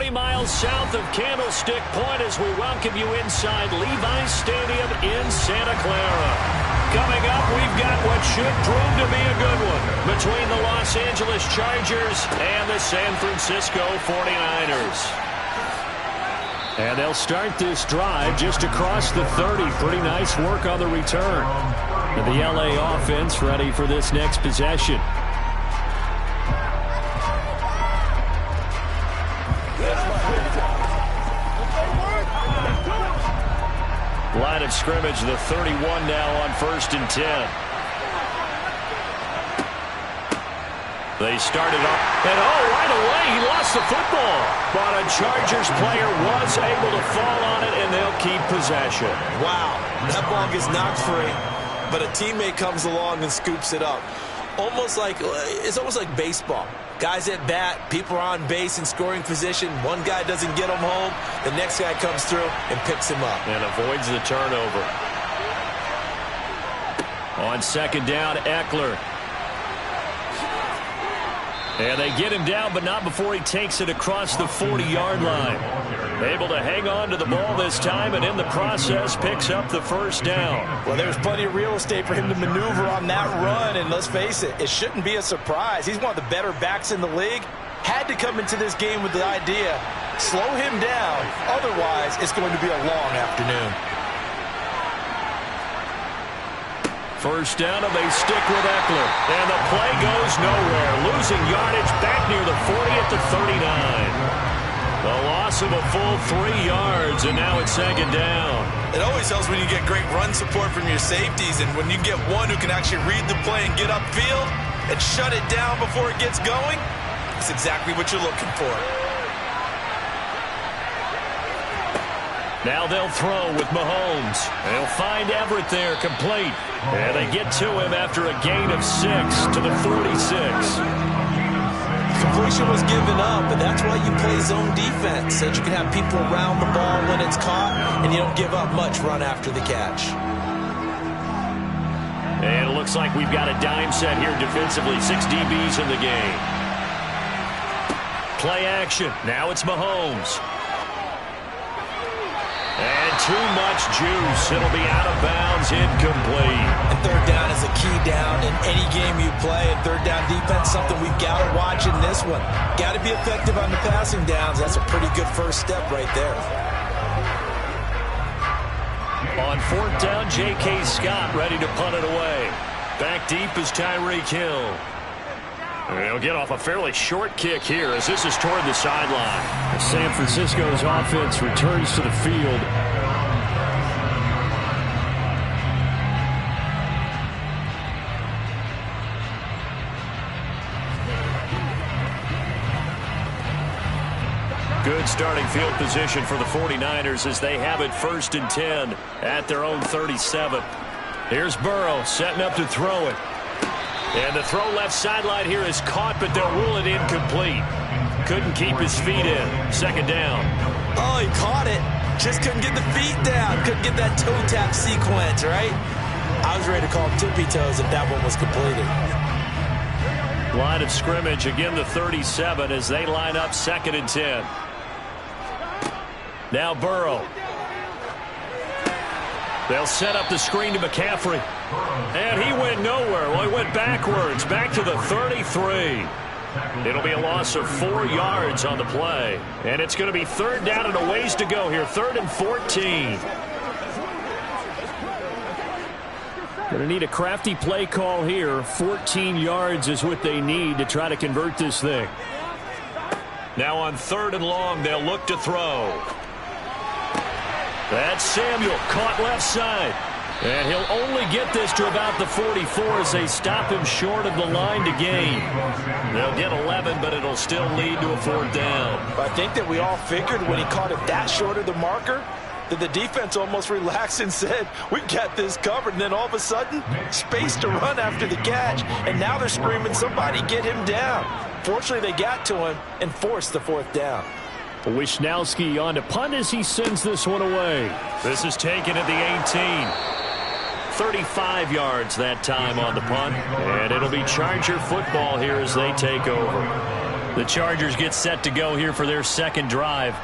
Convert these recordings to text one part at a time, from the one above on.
20 miles south of Candlestick Point as we welcome you inside Levi's Stadium in Santa Clara. Coming up, we've got what should prove to be a good one between the Los Angeles Chargers and the San Francisco 49ers. And they'll start this drive just across the 30. Pretty nice work on the return. And the LA offense ready for this next possession. Line of scrimmage, the 31 now on 1st and 10. They started off, and right away he lost the football. But a Chargers player was able to fall on it, and they'll keep possession. Wow, that ball gets knocked free, but a teammate comes along and scoops it up. It's almost like baseball. Guys at bat, people are on base in scoring position. One guy doesn't get him home. The next guy comes through and picks him up. And avoids the turnover. On 2nd down, Eckler. And they get him down, but not before he takes it across the 40-yard line. Able to hang on to the ball this time, and in the process picks up the 1st down. Well, there's plenty of real estate for him to maneuver on that run, and let's face it, it shouldn't be a surprise. He's one of the better backs in the league. Had to come into this game with the idea, slow him down, otherwise it's going to be a long afternoon. 1st down, and they stick with Eckler. And the play goes nowhere. Losing yardage back near the 40 at the 39. The loss of a full 3 yards, and now it's 2nd down. It always helps when you get great run support from your safeties, and when you get one who can actually read the play and get upfield and shut it down before it gets going, it's exactly what you're looking for. Now they'll throw with Mahomes. They'll find Everett there, complete. And they get to him after a gain of 6 to the 46. Completion was given up, but that's why you play zone defense, so that you can have people around the ball when it's caught, and you don't give up much run after the catch. And it looks like we've got a dime set here defensively. 6 DBs in the game. Play action. Now it's Mahomes. And too much juice. It'll be out of bounds, incomplete. And 3rd down is a key down in any game you play. And 3rd down defense, something we've got to watch in this one. Got to be effective on the passing downs. That's a pretty good first step right there. On 4th down, J.K. Scott ready to punt it away. Back deep is Tyreek Hill. They'll get off a fairly short kick here as this is toward the sideline. San Francisco's offense returns to the field. Good starting field position for the 49ers as they have it 1st and 10 at their own 37. Here's Burrow setting up to throw it. And the throw left sideline here is caught, but they'll rule it incomplete. Couldn't keep his feet in. 2nd down. Oh, he caught it. Just couldn't get the feet down. Couldn't get that toe tap sequence, right? I was ready to call him tippy toes if that one was completed. Line of scrimmage, again the 37 as they line up 2nd and 10. Now Burrow. They'll set up the screen to McCaffrey. And he went nowhere. Well, he went backwards, back to the 33. It'll be a loss of 4 yards on the play. And it's going to be 3rd down and a ways to go here. 3rd and 14. Going to need a crafty play call here. 14 yards is what they need to try to convert this thing. Now on 3rd and long, they'll look to throw. That's Samuel, caught left side. And he'll only get this to about the 44 as they stop him short of the line to gain. They'll get 11, but it'll still lead to a 4th down. I think that we all figured when he caught it that short of the marker that the defense almost relaxed and said, we got this covered. And then all of a sudden, space to run after the catch. And now they're screaming, somebody get him down. Fortunately, they got to him and forced the 4th down. Wisnowski on to punt as he sends this one away. This is taken at the 18. 35 yards that time on the punt. And it'll be Charger football here as they take over. The Chargers get set to go here for their second drive.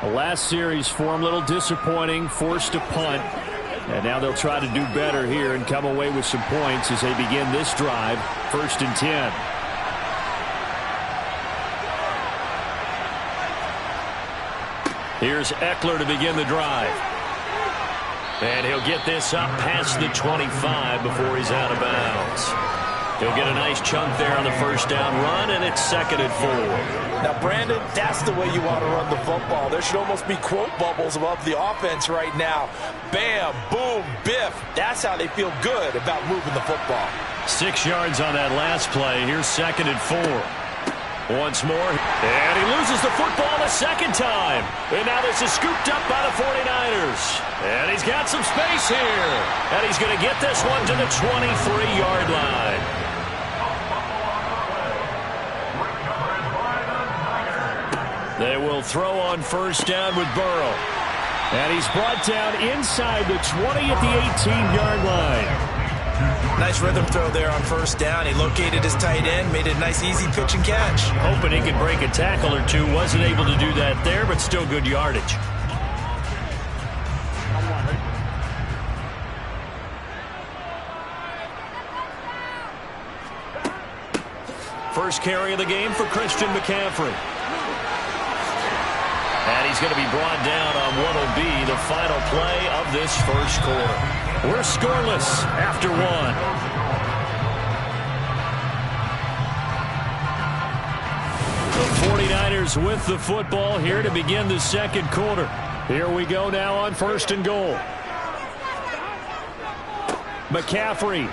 The last series for them a little disappointing, forced a punt. And now they'll try to do better here and come away with some points as they begin this drive. 1st and 10. Here's Eckler to begin the drive. And he'll get this up past the 25 before he's out of bounds. He'll get a nice chunk there on the first down run, and it's 2nd and 4. Now, Brandon, that's the way you want to run the football. There should almost be quote bubbles above the offense right now. Bam, boom, biff. That's how they feel good about moving the football. 6 yards on that last play. Here's 2nd and 4. Once more, and he loses the football a second time. And now this is scooped up by the 49ers. And he's got some space here. And he's going to get this one to the 23-yard line. They will throw on first down with Burrow. And he's brought down inside the 20 at the 18-yard line. Nice rhythm throw there on first down. He located his tight end, made a nice easy pitch and catch. Hoping he could break a tackle or two. Wasn't able to do that there, but still good yardage. First carry of the game for Christian McCaffrey. And he's going to be brought down on what will be the final play of this first quarter. We're scoreless after 1. The 49ers with the football here to begin the second quarter. Here we go now on 1st and goal. McCaffrey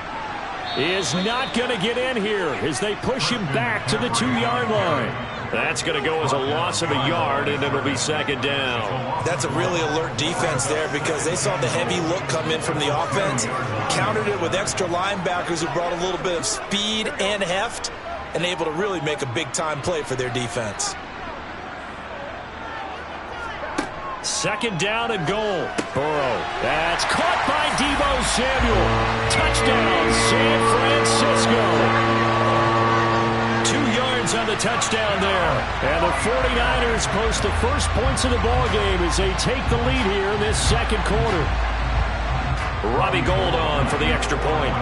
is not going to get in here as they push him back to the 2-yard line. That's going to go as a loss of a yard, and it'll be 2nd down. That's a really alert defense there because they saw the heavy look come in from the offense, countered it with extra linebackers who brought a little bit of speed and heft, and able to really make a big-time play for their defense. 2nd down and goal. Burrow. That's caught by Deebo Samuel. Touchdown, San Francisco. 2 yards on the touchdown there. And the 49ers post the first points of the ballgame as they take the lead here in this second quarter. Robbie Gould on for the extra point.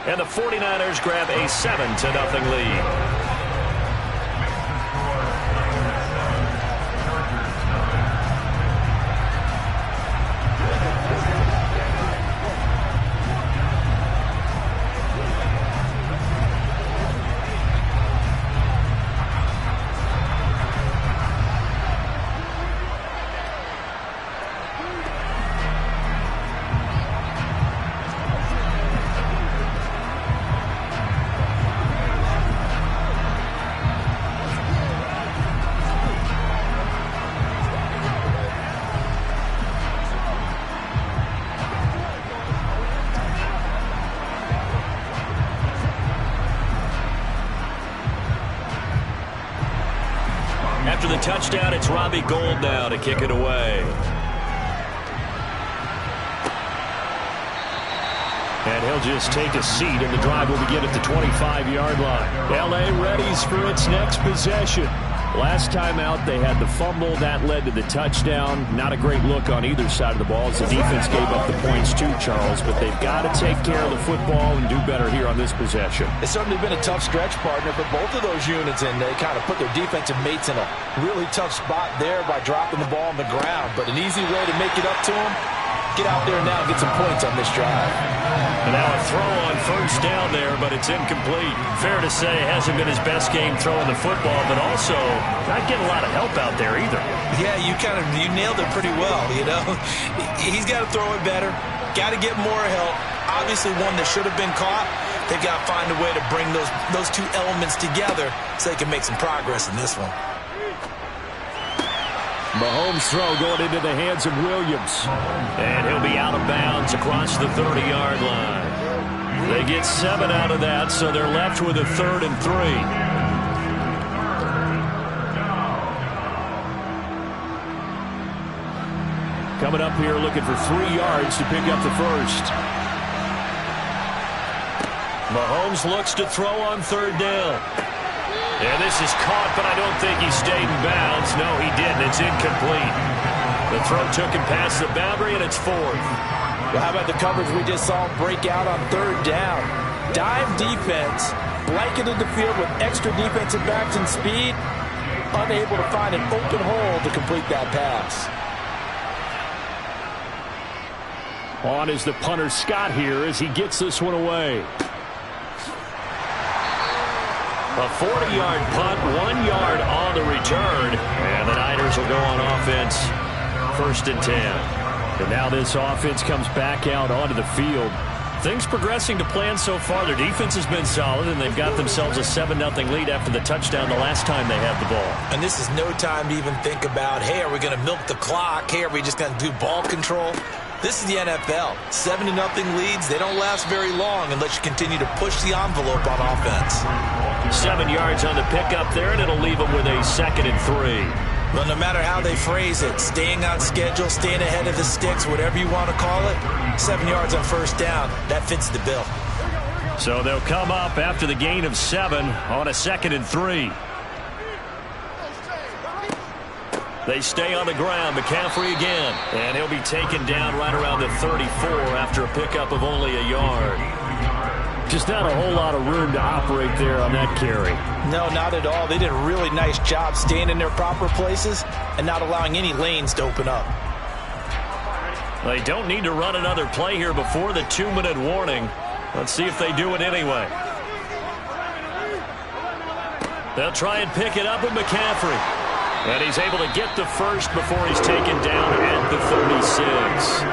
And the 49ers grab a 7-0 lead. After the touchdown, it's Robbie Gould now to kick it away. And he'll just take a seat, and the drive will begin at the 25-yard line. L.A. readies for its next possession. Last time out, they had the fumble. That led to the touchdown. Not a great look on either side of the ball as the defense gave up the points too, Charles. But they've got to take care of the football and do better here on this possession. It's certainly been a tough stretch, partner, for both of those units, and they kind of put their defensive mates in a really tough spot there by dropping the ball on the ground. But an easy way to make it up to them, get out there now and get some points on this drive. And now a throw on first down there, but it's incomplete. Fair to say, it hasn't been his best game throwing the football, but also not getting a lot of help out there either. Yeah, you nailed it pretty well, you know. He's got to throw it better, got to get more help. Obviously one that should have been caught. They've got to find a way to bring those two elements together so they can make some progress in this one. Mahomes' throw going into the hands of Williams. And he'll be out of bounds across the 30-yard line. They get 7 out of that, so they're left with a 3rd and 3. Coming up here looking for 3 yards to pick up the first. Mahomes looks to throw on third down. And this is caught, but I don't think he stayed in bounds. No, he didn't. It's incomplete. The throw took him past the boundary, and it's fourth. Well, how about the coverage we just saw break out on third down? Dime defense, blanketed the field with extra defensive backs and speed, unable to find an open hole to complete that pass. On is the punter Scott here as he gets this one away. A 40-yard punt, 1 yard on the return, and the Niners will go on offense, 1st and 10. And now this offense comes back out onto the field. Things progressing to plan so far. Their defense has been solid, and they've got themselves a 7-0 lead after the touchdown the last time they had the ball. And this is no time to even think about, hey, are we going to milk the clock? Hey, are we just going to do ball control? This is the NFL. 7-0 leads, they don't last very long unless you continue to push the envelope on offense. 7 yards on the pickup there, and it'll leave them with a 2nd and 3. Well, no matter how they phrase it, staying on schedule, staying ahead of the sticks, whatever you want to call it, 7 yards on first down, that fits the bill. So they'll come up after the gain of 7 on a 2nd and 3. They stay on the ground. McCaffrey again. And he'll be taken down right around the 34 after a pickup of only a yard. Just not a whole lot of room to operate there on that carry. No, not at all. They did a really nice job staying in their proper places and not allowing any lanes to open up. They don't need to run another play here before the 2-minute warning. Let's see if they do it anyway. They'll try and pick it up with McCaffrey. And he's able to get the first before he's taken down at the 36.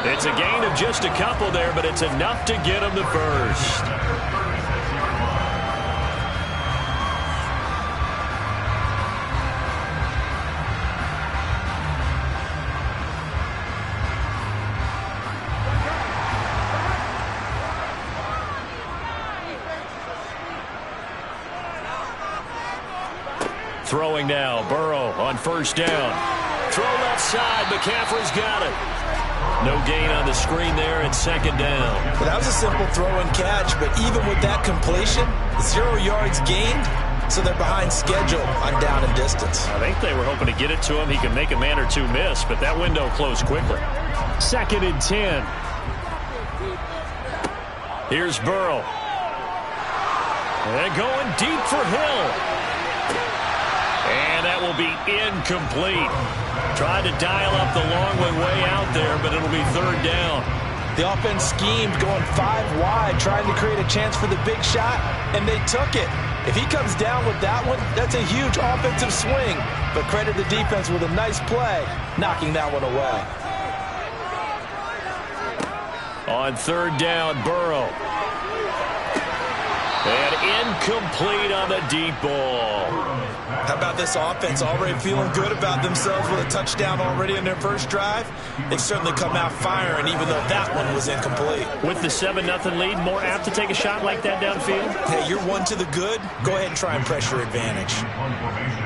It's a gain of just a couple there, but it's enough to get him the first. Throwing now, Burrow on first down. Throw left side, McCaffrey's got it. No gain on the screen there, and 2nd down. Well, that was a simple throw and catch, but even with that completion, 0 yards gained, so they're behind schedule on down and distance. I think they were hoping to get it to him. He can make a man or two miss, but that window closed quickly. 2nd and 10. Here's Burrow. And going deep for Hill. And that will be incomplete. Tried to dial up the long way out there, but it'll be 3rd down. The offense schemed going 5 wide, trying to create a chance for the big shot, and they took it. If he comes down with that one, that's a huge offensive swing. But credit the defense with a nice play, knocking that one away. On 3rd down, Burrow. And incomplete on the deep ball. How about this offense already feeling good about themselves with a touchdown already in their first drive? They've certainly come out firing, even though that one was incomplete. With the 7-0 lead, more apt to take a shot like that downfield? Hey, you're one to the good. Go ahead and try and press your advantage.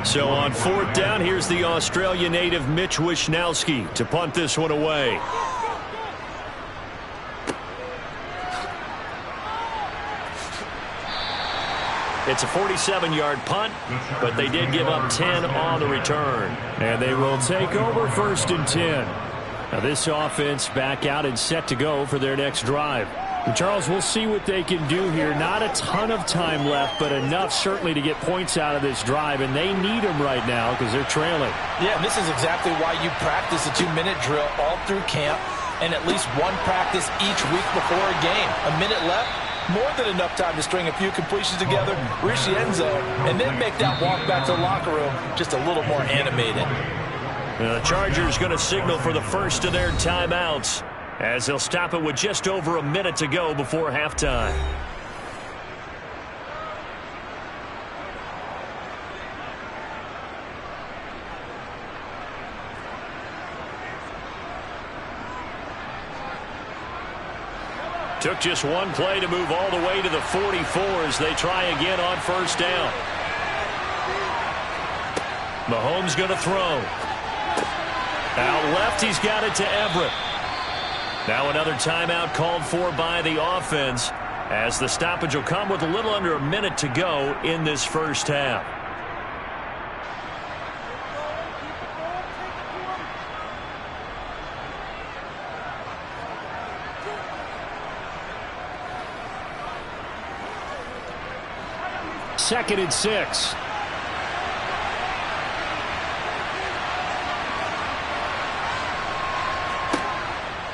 So on 4th down, here's the Australia native Mitch Wishnowsky to punt this one away. It's a 47-yard punt, but they did give up 10 on the return. And they will take over 1st and 10. Now this offense back out and set to go for their next drive. And Charles, we'll see what they can do here. Not a ton of time left, but enough certainly to get points out of this drive. And they need them right now because they're trailing. Yeah, and this is exactly why you practice a 2-minute drill all through camp and at least one practice each week before a game. A minute left. More than enough time to string a few completions together, reach the end zone, and then make that walk back to the locker room just a little more animated. The Chargers going to signal for the first of their timeouts as they'll stop it with just over a minute to go before halftime. Took just one play to move all the way to the 44 as they try again on first down. Mahomes going to throw. Out left, he's got it to Everett. Now another timeout called for by the offense as the stoppage will come with a little under a minute to go in this first half. Second and 6.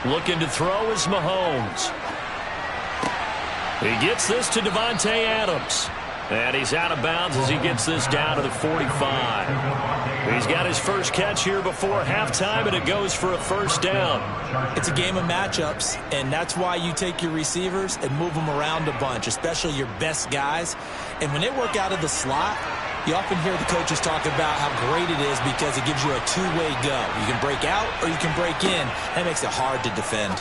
Looking to throw is Mahomes. He gets this to Davante Adams. And he's out of bounds as he gets this down to the 45. He's got his first catch here before halftime, and it goes for a first down. It's a game of matchups, and that's why you take your receivers and move them around a bunch, especially your best guys. And when they work out of the slot, you often hear the coaches talk about how great it is because it gives you a two-way go. You can break out or you can break in. That makes it hard to defend.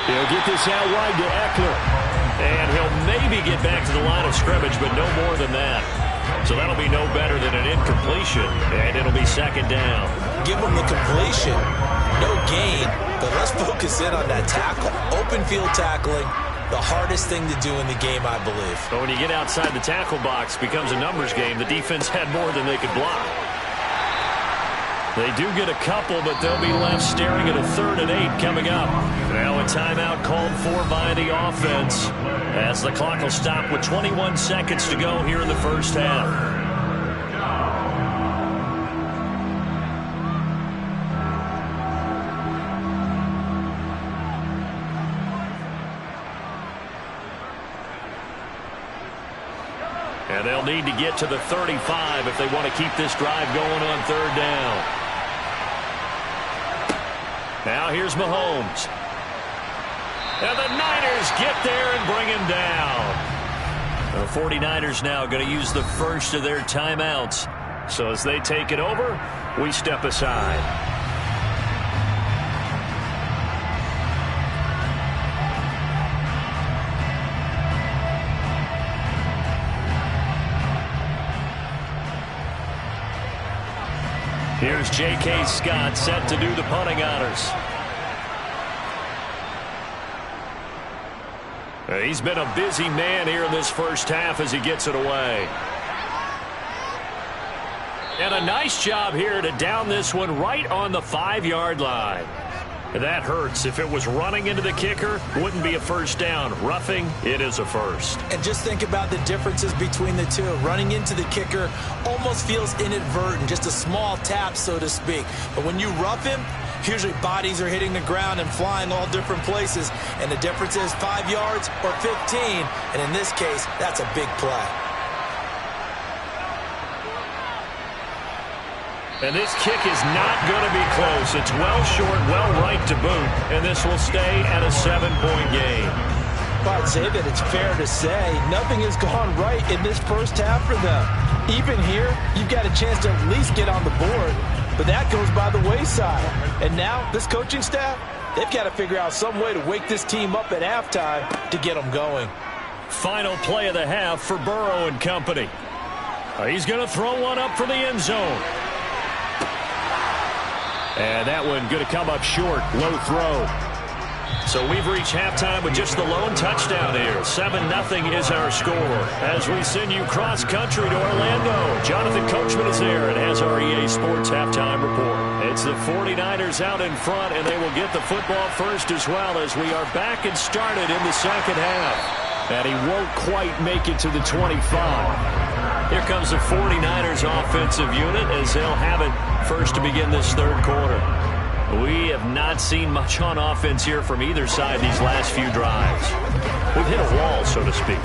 He'll get this out wide to Eckler. And he'll maybe get back to the line of scrimmage, but no more than that. So that'll be no better than an incompletion, and it'll be second down. Give them the completion. No gain, but let's focus in on that tackle. Open field tackling, the hardest thing to do in the game, I believe. But when you get outside the tackle box, it becomes a numbers game. The defense had more than they could block. They do get a couple, but they'll be left staring at a 3rd and 8 coming up. Now a timeout called for by the offense as the clock will stop with 21 seconds to go here in the first half. And they'll need to get to the 35 if they want to keep this drive going on 3rd down. Now here's Mahomes. And the Niners get there and bring him down. The 49ers now going to use the first of their timeouts. So as they take it over, we step aside. Here's J.K. Scott set to do the punting honors. He's been a busy man here in this first half as he gets it away. And a nice job here to down this one right on the 5-yard line. That hurts. If it was running into the kicker, wouldn't be a first down. Roughing, it is a first. And just think about the differences between the two. Running into the kicker almost feels inadvertent, just a small tap, so to speak. But when you rough him, usually bodies are hitting the ground and flying all different places. And the difference is 5 yards or 15. And in this case, that's a big play. And this kick is not going to be close. It's well short, well right to boot. And this will stay at a 7-point game. Well, I'd say that it's fair to say nothing has gone right in this first half for them. Even here, you've got a chance to at least get on the board. But that goes by the wayside. And now, this coaching staff, they've got to figure out some way to wake this team up at halftime to get them going. Final play of the half for Burrow and company. He's going to throw one up for the end zone. And that one going to come up short. Low throw. So we've reached halftime with just the lone touchdown here. 7-0 is our score. As we send you cross-country to Orlando, Jonathan Coachman is there and has our EA Sports halftime report. It's the 49ers out in front, and they will get the football first as well as we are back and started in the second half. And he won't quite make it to the 25. Here comes the 49ers offensive unit as they'll have it first to begin this third quarter. We have not seen much on offense here from either side these last few drives. We've hit a wall, so to speak.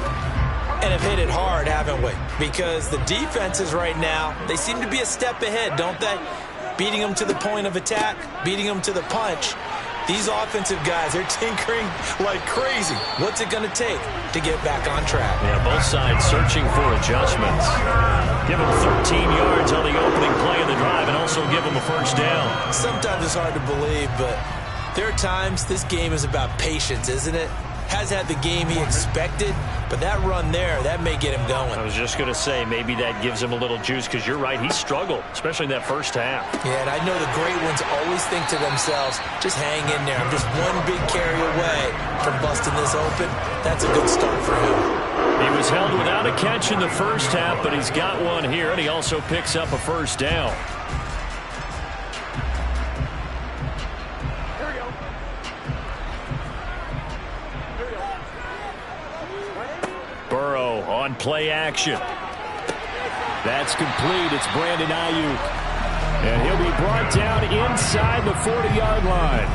And have hit it hard, haven't we? Because the defenses right now, they seem to be a step ahead, don't they? Beating them to the point of attack, beating them to the punch. These offensive guys, they're tinkering like crazy. What's it going to take to get back on track? Yeah, both sides searching for adjustments. Give them 13 yards on the opening play of the drive and also give them a first down. Sometimes it's hard to believe, but there are times this game is about patience, isn't it? has had the game he expected, but that run there, that may get him going. I was just going to say, maybe that gives him a little juice, because you're right, he struggled, especially in that first half. Yeah, and I know the great ones always think to themselves, just hang in there. I'm just one big carry away from busting this open. That's a good start for him. He was held without a catch in the first half, but he's got one here, and he also picks up a first down. Burrow on play action. That's complete. It's Brandon Ayuk. And he'll be brought down inside the 40-yard line.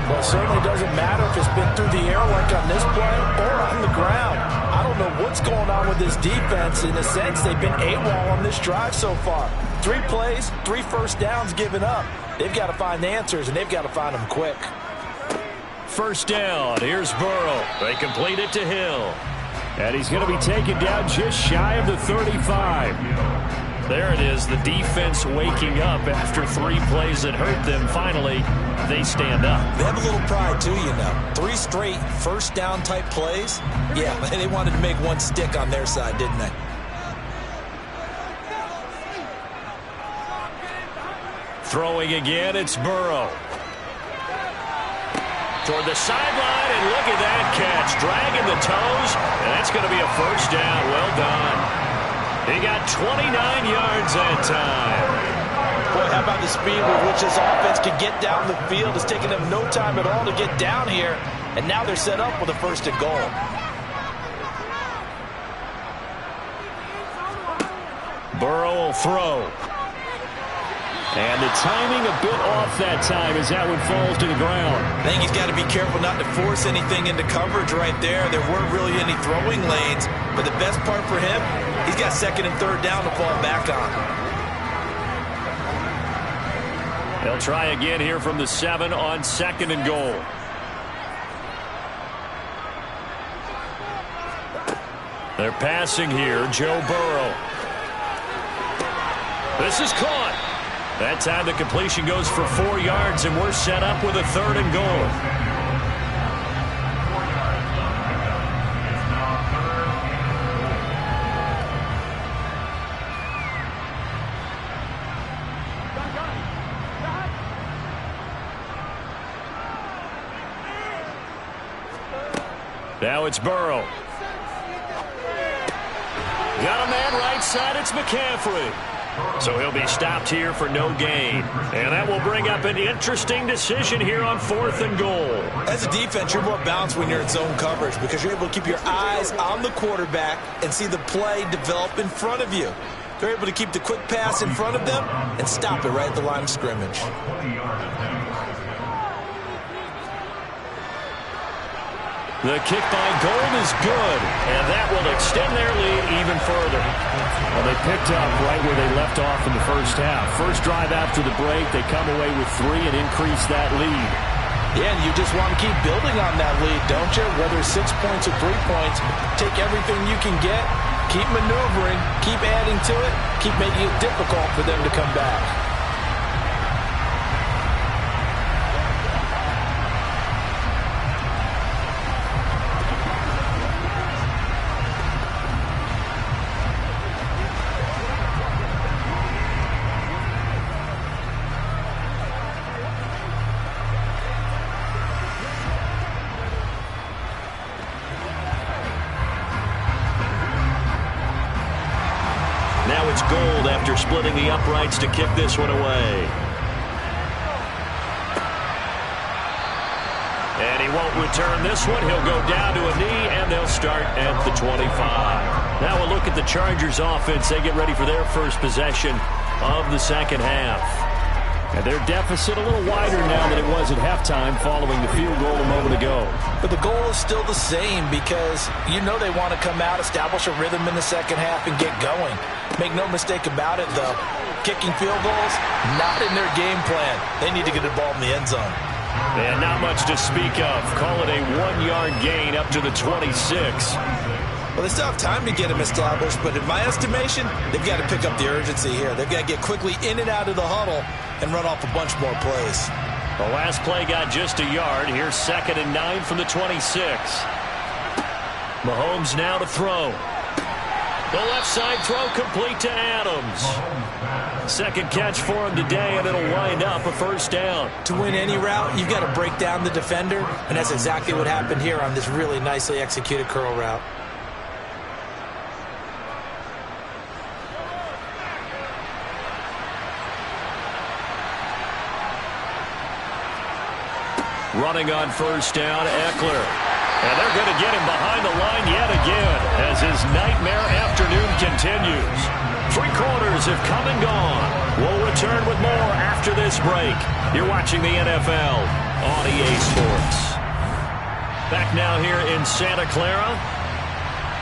Well, it certainly doesn't matter if it's been through the air like on this play or on the ground. I don't know what's going on with this defense. In a sense, they've been AWOL on this drive so far. 3 plays, 3 first downs given up. They've got to find the answers, and they've got to find them quick. First down. Here's Burrow. They complete it to Hill. And he's going to be taken down just shy of the 35. There it is, the defense waking up after 3 plays that hurt them. Finally, they stand up. They have a little pride, too, you know. 3 straight first down type plays. Yeah, they wanted to make one stick on their side, didn't they? Throwing again, it's Burrow. Toward the sideline, and look at that catch. Dragging the toes, and that's going to be a first down. Well done. He got 29 yards that time. Boy, how about the speed with which this offense can get down the field? It's taken them no time at all to get down here, and now they're set up with a first and goal. Burrow will throw. And the timing a bit off that time as that one falls to the ground. I think he's got to be careful not to force anything into coverage right there. There weren't really any throwing lanes, but the best part for him, he's got 2nd and 3rd down to fall back on. They'll try again here from the 7 on 2nd and goal. They're passing here, Joe Burrow. This is caught. That time the completion goes for 4 yards, and we're set up with a 3rd and goal. Now it's Burrow. Got a man right side, it's McCaffrey. So he'll be stopped here for no gain. And that will bring up an interesting decision here on 4th and goal. As a defense, you're more balanced when you're in zone coverage because you're able to keep your eyes on the quarterback and see the play develop in front of you. They're able to keep the quick pass in front of them and stop it right at the line of scrimmage. The kick by Gold is good, and that will extend their lead even further. Well, they picked up right where they left off in the first half. First drive after the break, they come away with 3 and increase that lead. Yeah, and you just want to keep building on that lead, don't you? Whether it's 6 points or 3 points, take everything you can get, keep maneuvering, keep adding to it, keep making it difficult for them to come back. Now it's Gold after splitting the uprights to kick this one away. And he won't return this one. He'll go down to a knee, and they'll start at the 25. Now we'll look at the Chargers offense. They get ready for their first possession of the second half. And their deficit a little wider now than it was at halftime following the field goal a moment ago. But the goal is still the same because you know they want to come out, establish a rhythm in the second half, and get going. Make no mistake about it, though. Kicking field goals, not in their game plan. They need to get the ball in the end zone. And not much to speak of. Call it a 1-yard gain up to the 26. Well, they still have time to get them established, but in my estimation, they've got to pick up the urgency here. They've got to get quickly in and out of the huddle and run off a bunch more plays. The last play got just a yard. Here's 2nd and 9 from the 26. Mahomes now to throw. The left side throw complete to Adams. Second catch for him today, and it'll wind up a first down. To win any route, you've got to break down the defender, and that's exactly what happened here on this really nicely executed curl route. Running on first down, Eckler. And they're going to get him behind the line yet again as his nightmare afternoon continues. 3 quarters have come and gone. We'll return with more after this break. You're watching the NFL on EA Sports. Back now here in Santa Clara.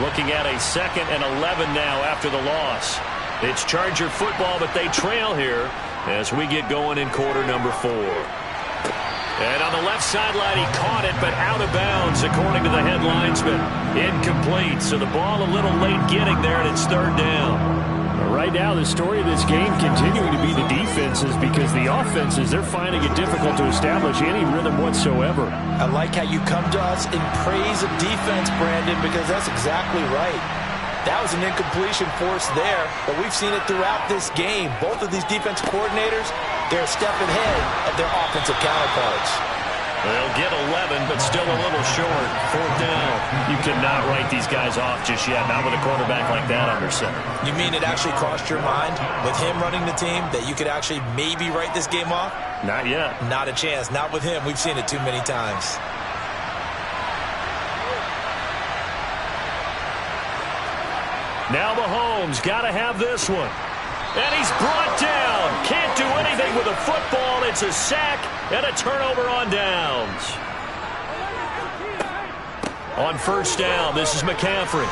Looking at a 2nd and 11 now after the loss. It's Charger football, but they trail here as we get going in quarter number 4. And on the left sideline, he caught it, but out of bounds, according to the head linesman. Incomplete, so the ball a little late getting there, and it's 3rd down. Right now, the story of this game continuing to be the defenses, because the offenses, they're finding it difficult to establish any rhythm whatsoever. I like how you come to us in praise of defense, Brandon, because that's exactly right. That was an incompletion forced there, but we've seen it throughout this game. Both of these defense coordinators, they're a step ahead of their offensive counterparts. They'll get 11, but still a little short. 4th down. You cannot write these guys off just yet, not with a quarterback like that under center. You mean it actually crossed your mind with him running the team that you could actually maybe write this game off? Not yet. Not a chance. Not with him. We've seen it too many times. Now Mahomes got to have this one. And he's brought down. Can't do anything with a football. It's a sack and a turnover on downs. On first down, this is McCaffrey.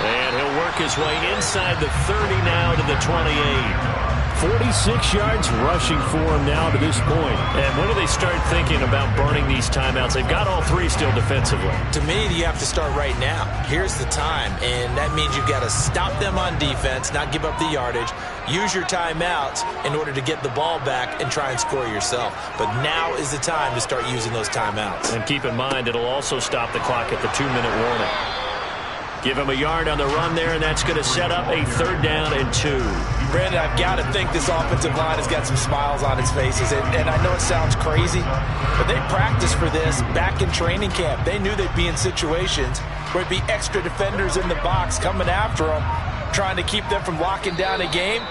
And he'll work his way inside the 30 now to the 28. 46 yards rushing for him now to this point. And when do they start thinking about burning these timeouts? They've got all 3 still defensively. To me, you have to start right now. Here's the time, and that means you've got to stop them on defense, not give up the yardage, use your timeouts in order to get the ball back and try and score yourself. But now is the time to start using those timeouts. And keep in mind, it'll also stop the clock at the 2-minute warning. Give him a yard on the run there, and that's going to set up a 3rd down and 2. Brandon, I've got to think this offensive line has got some smiles on its faces. And I know it sounds crazy, but they practiced for this back in training camp. They knew they'd be in situations where it'd be extra defenders in the box coming after them, trying to keep them from locking down a game.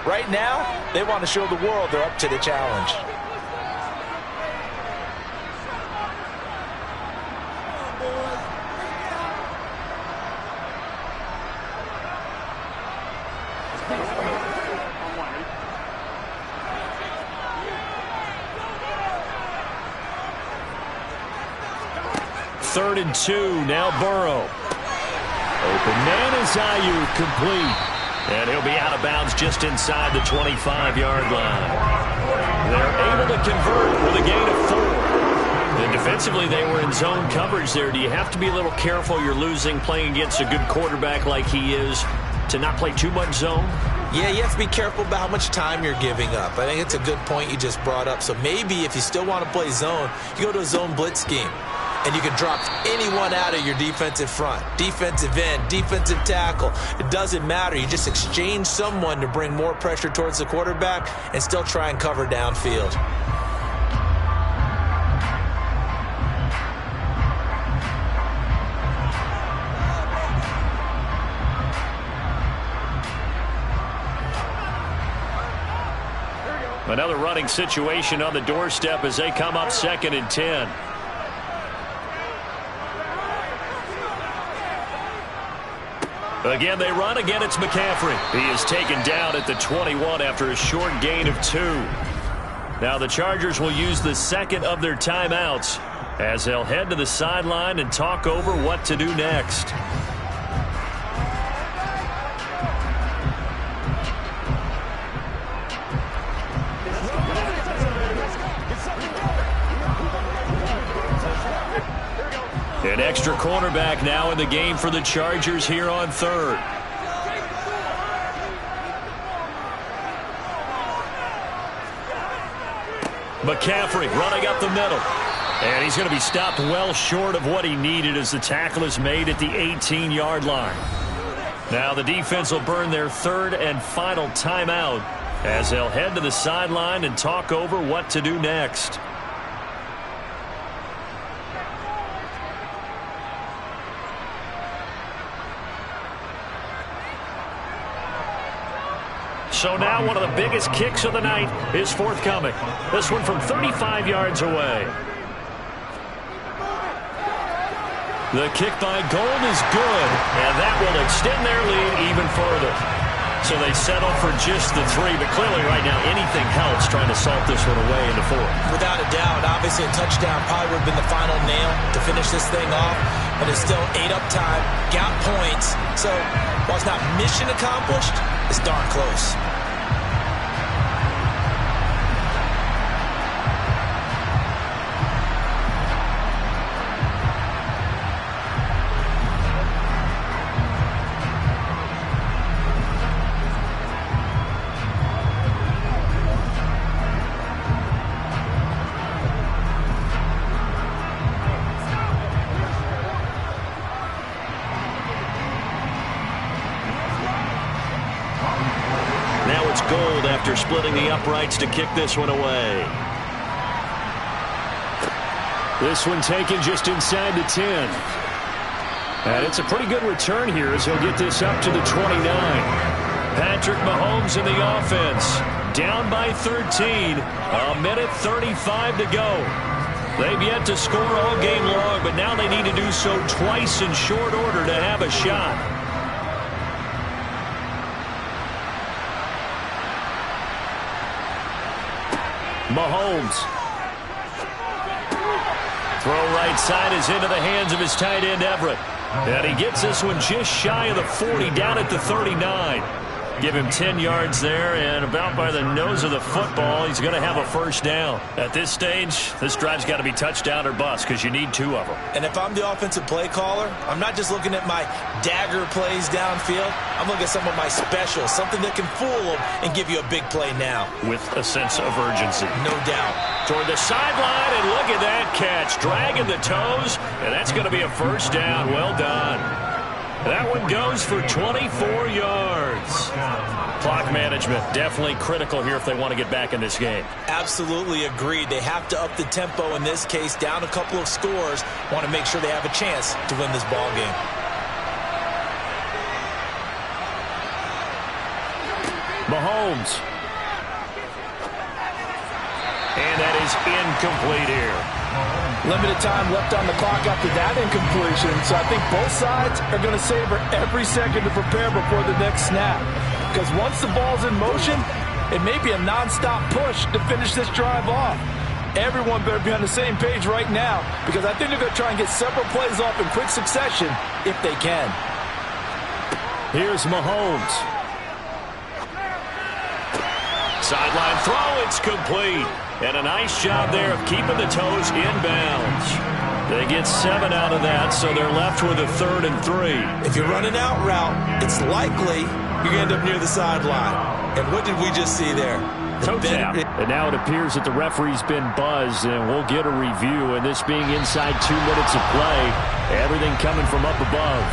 Right now, they want to show the world they're up to the challenge. Third and 2, now Burrow. Open man is Ayuk, complete. And he'll be out of bounds just inside the 25-yard line. They're able to convert with a gain of 4. And defensively, they were in zone coverage there. Do you have to be a little careful you're losing playing against a good quarterback like he is to not play too much zone? Yeah, you have to be careful about how much time you're giving up. I think it's a good point you just brought up. So maybe if you still want to play zone, you go to a zone blitz scheme. And you can drop anyone out of your defensive front, defensive end, defensive tackle. It doesn't matter. You just exchange someone to bring more pressure towards the quarterback and still try and cover downfield. Another running situation on the doorstep as they come up 2nd and 10. Again, they run. Again, it's McCaffrey. He is taken down at the 21 after a short gain of 2. Now the Chargers will use the 2nd of their timeouts as they'll head to the sideline and talk over what to do next. An extra cornerback now in the game for the Chargers here on 3rd. McCaffrey running up the middle. And he's going to be stopped well short of what he needed as the tackle is made at the 18-yard line. Now the defense will burn their third and final timeout as they'll head to the sideline and talk over what to do next. So now one of the biggest kicks of the night is forthcoming. This one from 35 yards away. The kick by Gould is good, and that will extend their lead even further. So they settle for just the 3, but clearly right now anything helps trying to salt this one away into 4. Without a doubt, obviously a touchdown probably would have been the final nail to finish this thing off, but it's still 8 up time, got points. So while it's not mission accomplished, it's darn close. Gould after splitting the uprights to kick this one away. This one taken just inside the 10. And it's a pretty good return here as he'll get this up to the 29. Patrick Mahomes in the offense. Down by 13. A minute 35 to go. They've yet to score all game long, but now they need to do so twice in short order to have a shot. Mahomes. Throw right side is into the hands of his tight end, Everett. And he gets this one just shy of the 40, down at the 39. Give him 10 yards there, and about by the nose of the football, he's going to have a first down. At this stage, this drive's got to be touchdown or bust because you need 2 of them. And if I'm the offensive play caller, I'm not just looking at my dagger plays downfield. I'm looking at some of my specials, something that can fool them and give you a big play now. With a sense of urgency. No doubt. Toward the sideline, and look at that catch. Dragging the toes, and that's going to be a first down. Well done. That one goes for 24 yards. Clock management definitely critical here if they want to get back in this game. Absolutely agreed. They have to up the tempo in this case, down a couple of scores. Want to make sure they have a chance to win this ball game. Mahomes. And that is incomplete here. Limited time left on the clock after that incompletion, so I think both sides are going to savor every second to prepare before the next snap. Because once the ball's in motion, it may be a nonstop push to finish this drive off. Everyone better be on the same page right now, because I think they're going to try and get several plays off in quick succession if they can. Here's Mahomes. Sideline throw, it's complete. And a nice job there of keeping the toes inbounds. They get 7 out of that, so they're left with a 3rd and 3. If you're running out route, it's likely you're going to end up near the sideline. And what did we just see there? Toe tap. And now it appears that the referee's been buzzed, and we'll get a review. And this being inside 2 minutes of play, everything coming from up above.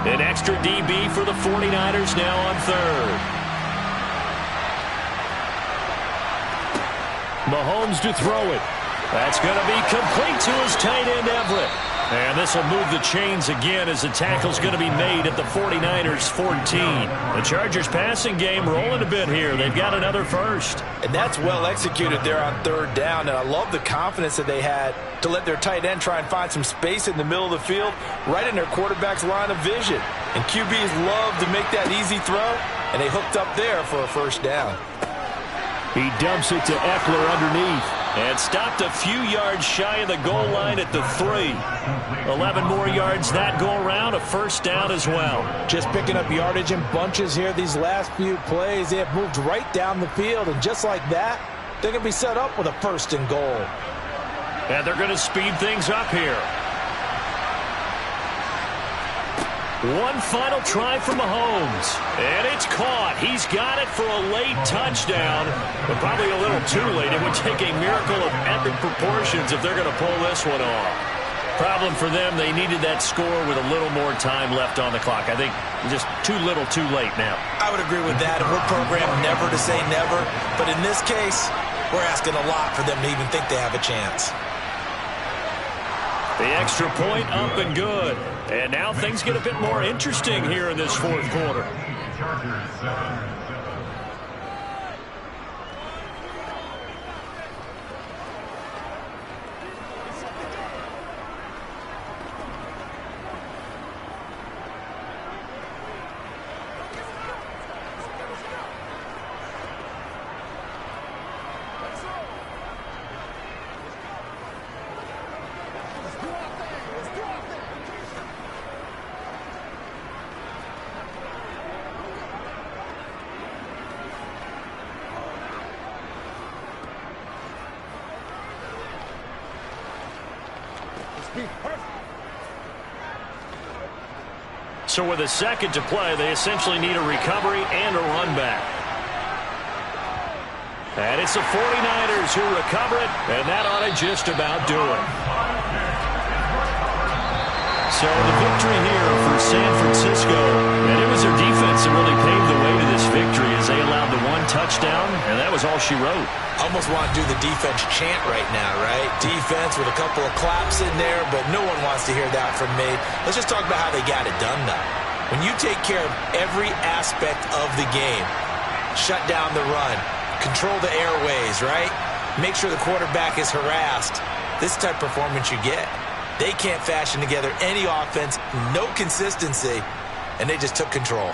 An extra DB for the 49ers now on 3rd. Mahomes to throw it. That's going to be complete to his tight end, Everett. And this will move the chains again as the tackle's going to be made at the 49ers 14. The Chargers passing game rolling a bit here. They've got another first. And that's well executed there on 3rd down. And I love the confidence that they had to let their tight end try and find some space in the middle of the field, right in their quarterback's line of vision. And QBs love to make that easy throw, and they hooked up there for a first down. He dumps it to Eckler underneath. And stopped a few yards shy of the goal line at the 3. 11 more yards that go around, a first down as well. Just picking up yardage in bunches here these last few plays. They have moved right down the field, and just like that, they can be set up with a 1st and goal. And they're going to speed things up here. One final try for Mahomes. And it's caught. He's got it for a late touchdown, but probably a little too late. It would take a miracle of epic proportions if they're going to pull this one off. Problem for them, they needed that score with a little more time left on the clock. I think just too little too late now. I would agree with that, and we're programmed never to say never. But in this case, we're asking a lot for them to even think they have a chance. The extra point up and good. And now things get a bit more interesting here in this 4th quarter. So with a second to play, they essentially need a recovery and a run back. And it's the 49ers who recover it, and that ought to just about do it. So the victory here for San Francisco, and it was their defense that really paved the way to this victory as they allowed the 1 touchdown, and that was all she wrote. Almost want to do the defense chant right now, right? Defense with a couple of claps in there, but no one wants to hear that from me. Let's just talk about how they got it done, though. When you take care of every aspect of the game, shut down the run, control the airways, right? Make sure the quarterback is harassed. This type of performance you get. They can't fashion together any offense, no consistency, and they just took control.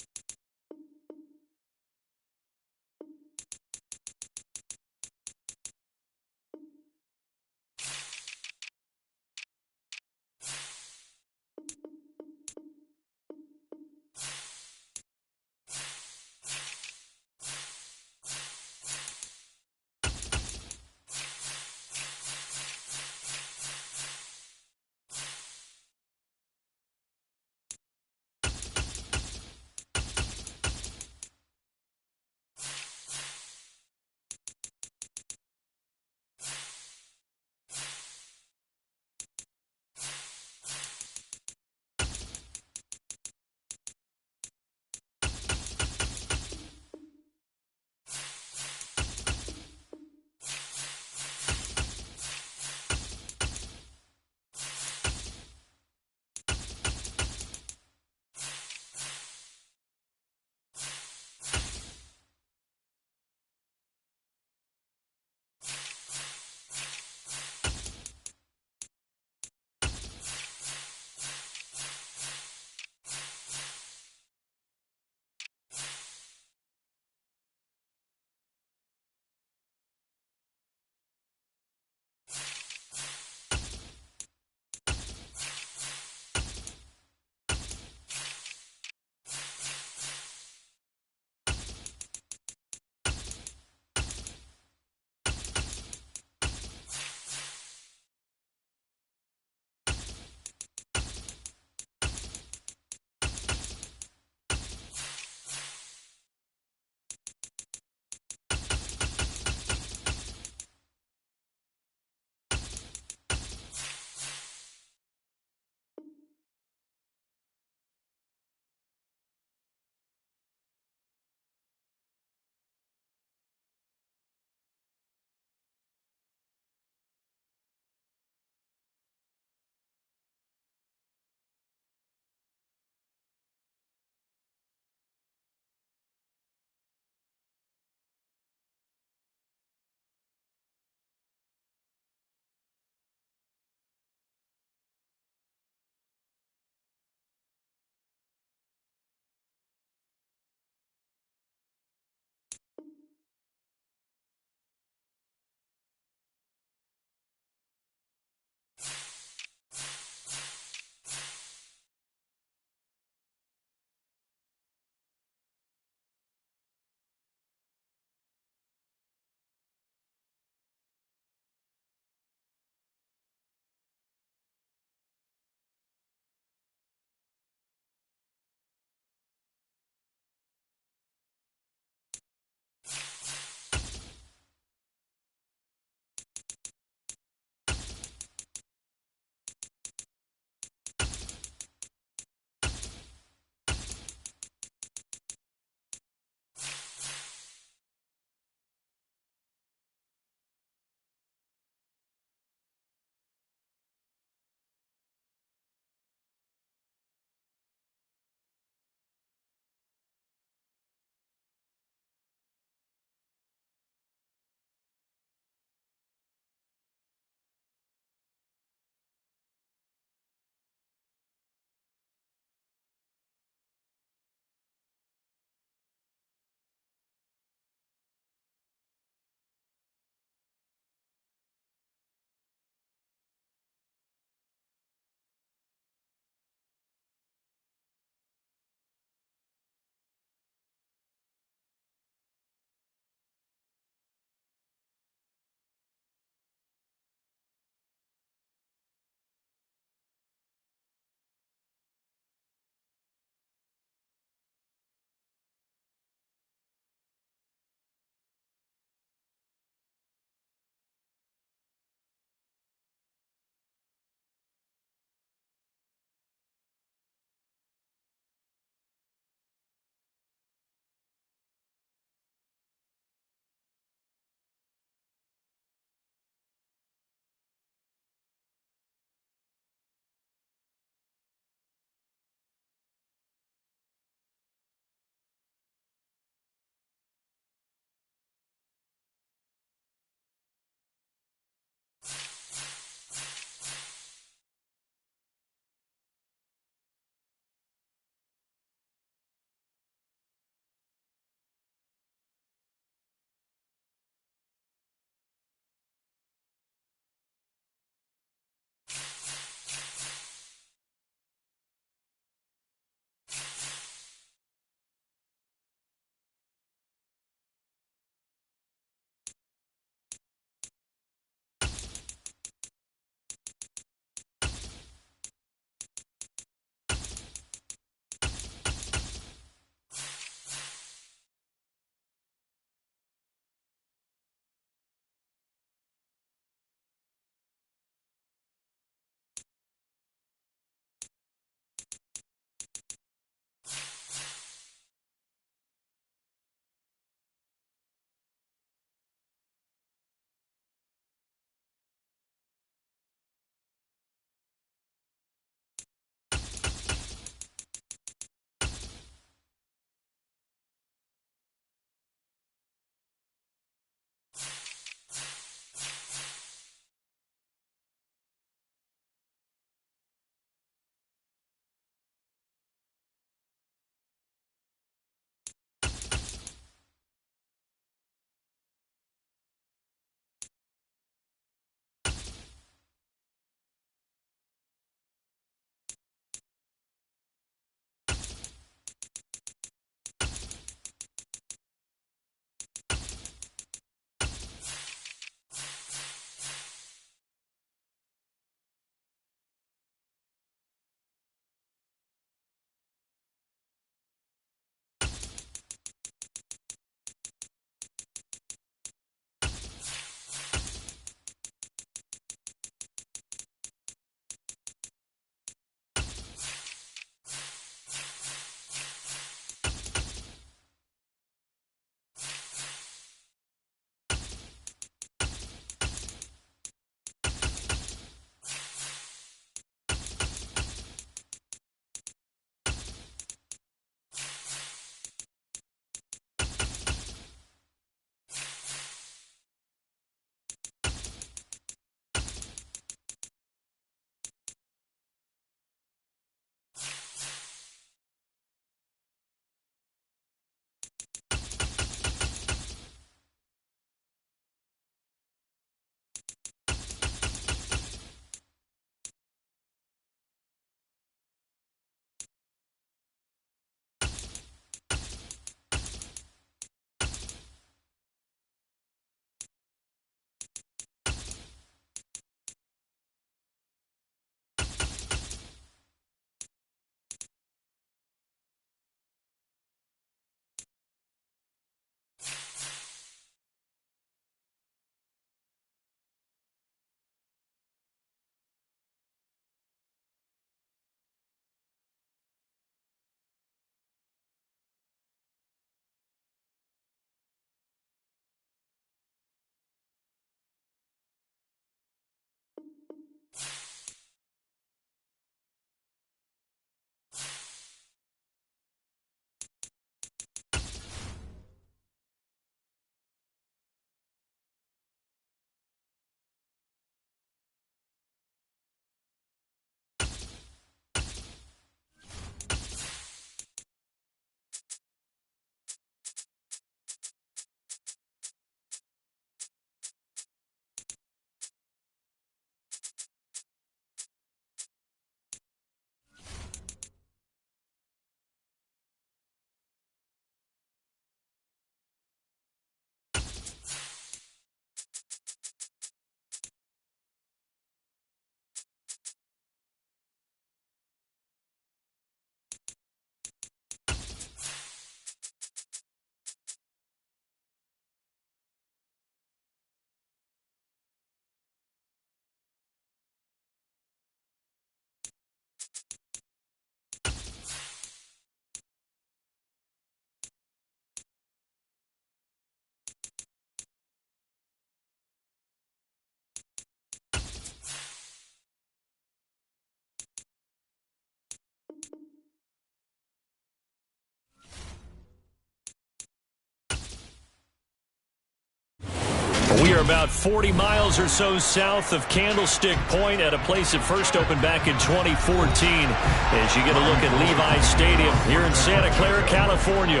about 40 miles or so south of Candlestick Point at a place that first opened back in 2014 as you get a look at Levi's Stadium here in Santa Clara, California.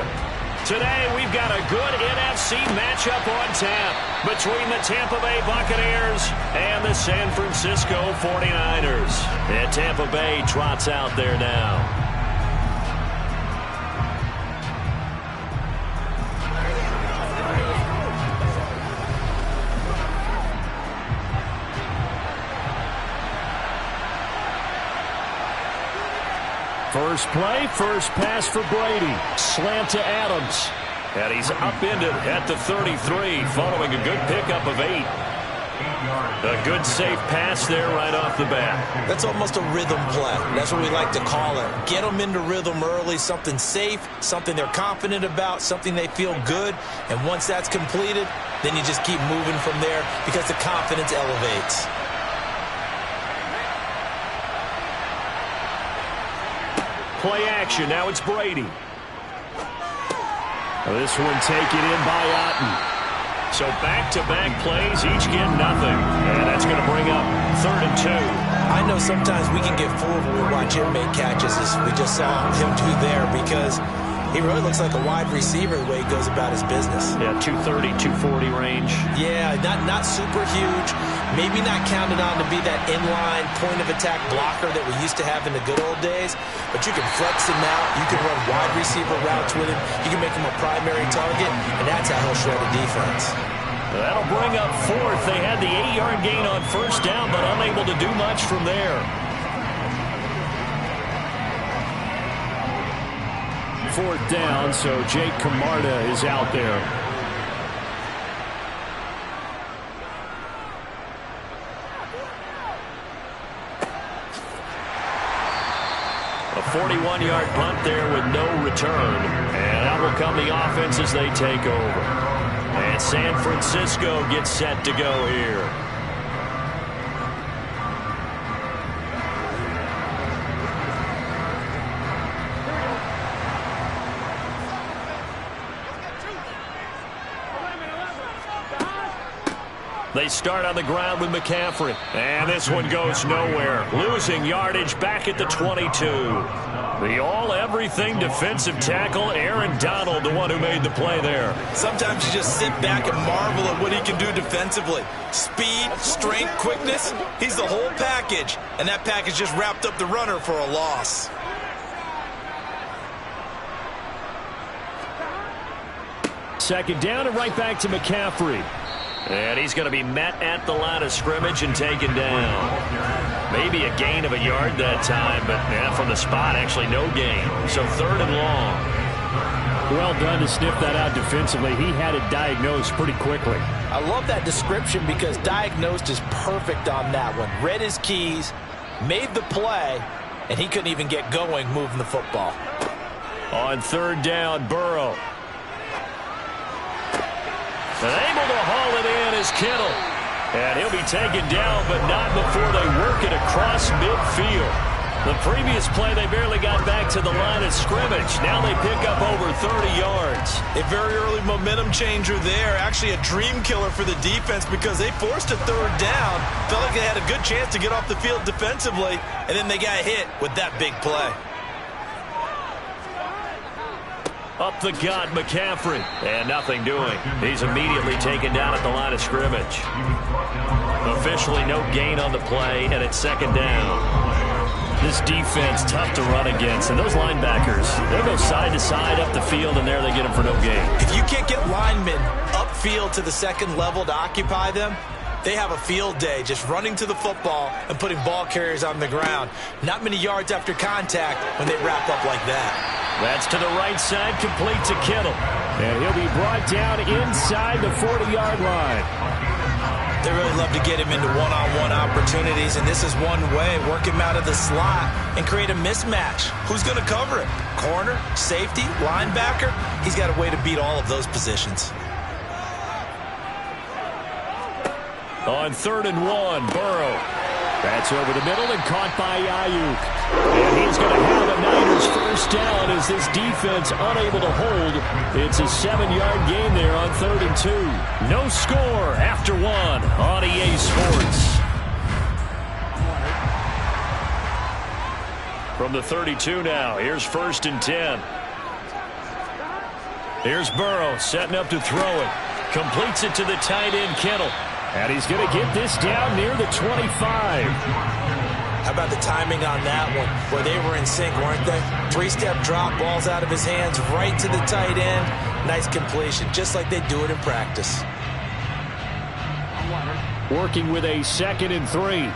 Today, we've got a good NFC matchup on tap between the Tampa Bay Buccaneers and the San Francisco 49ers. And Tampa Bay trots out there now. First play, first pass for Brady. Slant to Adams. And he's upended at the 33, following a good pickup of 8. A good safe pass there right off the bat. That's almost a rhythm play. That's what we like to call it. Get them into rhythm early, something safe, something they're confident about, something they feel good. And once that's completed, then you just keep moving from there because the confidence elevates. Play action. Now it's Brady. This one taken in by Otten. So back-to-back plays, each get nothing. And that's going to bring up 3rd and 2. I know sometimes we can get fooled when we watch him make catches, as we just saw him do there, because he really looks like a wide receiver the way he goes about his business. Yeah, 230, 240 range. Yeah, not super huge. Maybe not counted on to be that inline point-of-attack blocker that we used to have in the good old days. But you can flex him out. You can run wide receiver routes with him. You can make him a primary target, and that's how he'll shred a defense. That'll bring up 4th. They had the 8-yard gain on first down, but unable to do much from there. 4th down, so Jake Camarda is out there. A 41-yard punt there with no return. And out will come the offense as they take over. And San Francisco gets set to go here. They start on the ground with McCaffrey. And this one goes nowhere. Losing yardage back at the 22. The all-everything defensive tackle, Aaron Donald, the one who made the play there. Sometimes you just sit back and marvel at what he can do defensively. Speed, strength, quickness, he's the whole package. And that package just wrapped up the runner for a loss. Second down and right back to McCaffrey. And he's going to be met at the line of scrimmage and taken down. Maybe a gain of a yard that time, but from the spot, actually no gain. So 3rd and long. Well done to sniff that out defensively. He had it diagnosed pretty quickly. I love that description because diagnosed is perfect on that one. Read his keys, made the play, and he couldn't even get going moving the football. On 3rd down, Burrow. And able to haul it in is Kittle. And he'll be taken down, but not before they work it across midfield. The previous play, they barely got back to the line of scrimmage. Now they pick up over 30 yards. A very early momentum changer there. Actually a dream killer for the defense because they forced a 3rd down. Felt like they had a good chance to get off the field defensively, and then they got hit with that big play. Up the gut, McCaffrey. And nothing doing. He's immediately taken down at the line of scrimmage. Officially no gain on the play, and it's 2nd down. This defense tough to run against. And those linebackers, they'll go side to side up the field, and there they get them for no gain. If you can't get linemen upfield to the 2nd level to occupy them, they have a field day just running to the football and putting ball carriers on the ground. Not many yards after contact when they wrap up like that. That's to the right side, complete to Kittle. And he'll be brought down inside the 40-yard line. They really love to get him into one-on-one opportunities, and this is one way. Work him out of the slot and create a mismatch. Who's going to cover it? Corner, safety, linebacker? He's got a way to beat all of those positions. On 3rd and 1, Burrow. That's over the middle and caught by Ayuk. And he's going to have a 9 Here's first down as this defense unable to hold. It's a 7-yard gain there on 3rd and 2. No score after 1 on EA Sports. From the 32 now, here's 1st and 10. Here's Burrow setting up to throw it. Completes it to the tight end, Kittle. And he's going to get this down near the 25. How about the timing on that one, where they were in sync, weren't they? 3-step drop, balls out of his hands, right to the tight end. Nice completion, just like they do it in practice. Working with a 2nd and 3.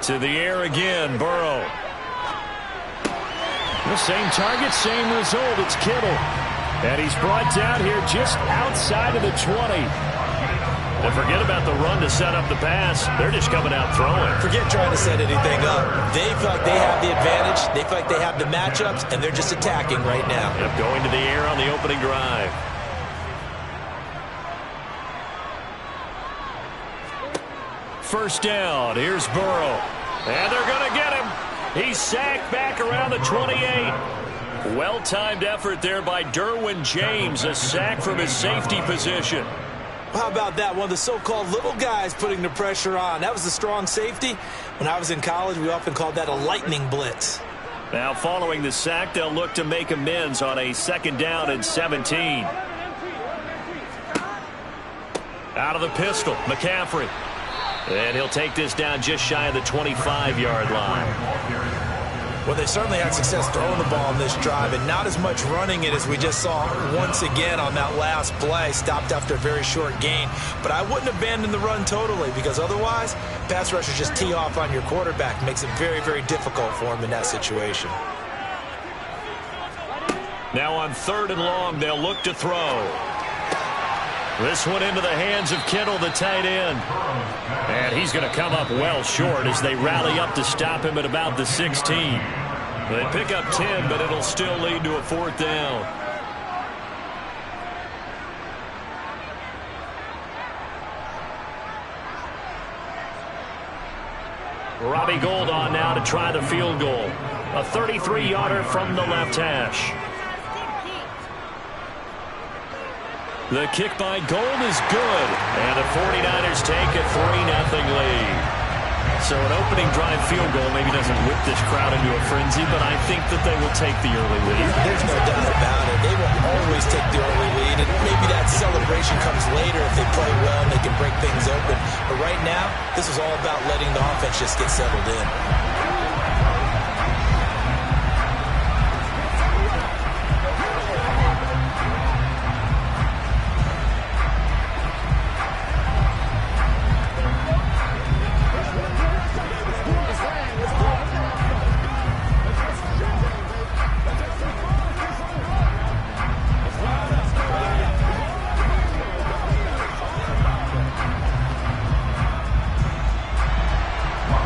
To the air again, Burrow. The same target, same result. It's Kittle. And he's brought down here just outside of the 20. And forget about the run to set up the pass. They're just coming out throwing. Forget trying to set anything up. They feel like they have the advantage. They feel like they have the matchups, and they're just attacking right now. Yep, going to the air on the opening drive. First down. Here's Burrow. And they're going to get him. He's sacked back around the 28. Well-timed effort there by Derwin James. A sack from his safety position. How about that? One of the so-called little guys putting the pressure on. That was the strong safety. When I was in college, we often called that a lightning blitz. Now following the sack, they'll look to make amends on a 2nd down and 17. Out of the pistol, McCaffrey. And he'll take this down just shy of the 25-yard line. Well, they certainly had success throwing the ball in this drive, and not as much running it as we just saw once again on that last play. Stopped after a very short gain. But I wouldn't abandon the run totally, because otherwise, pass rushers just tee off on your quarterback. Makes it very, very difficult for him in that situation. Now on 3rd and long, they'll look to throw. This one into the hands of Kittle, the tight end. And he's going to come up well short as they rally up to stop him at about the 16. They pick up 10, but it'll still lead to a 4th down. Robbie Gould on now to try the field goal. A 33-yarder from the left hash. The kick by Gould is good, and the 49ers take a 3-0 lead. So an opening drive field goal maybe doesn't whip this crowd into a frenzy, but I think that they will take the early lead. There's no doubt about it. They will always take the early lead, and maybe that celebration comes later if they play well and they can break things open. But right now, this is all about letting the offense just get settled in.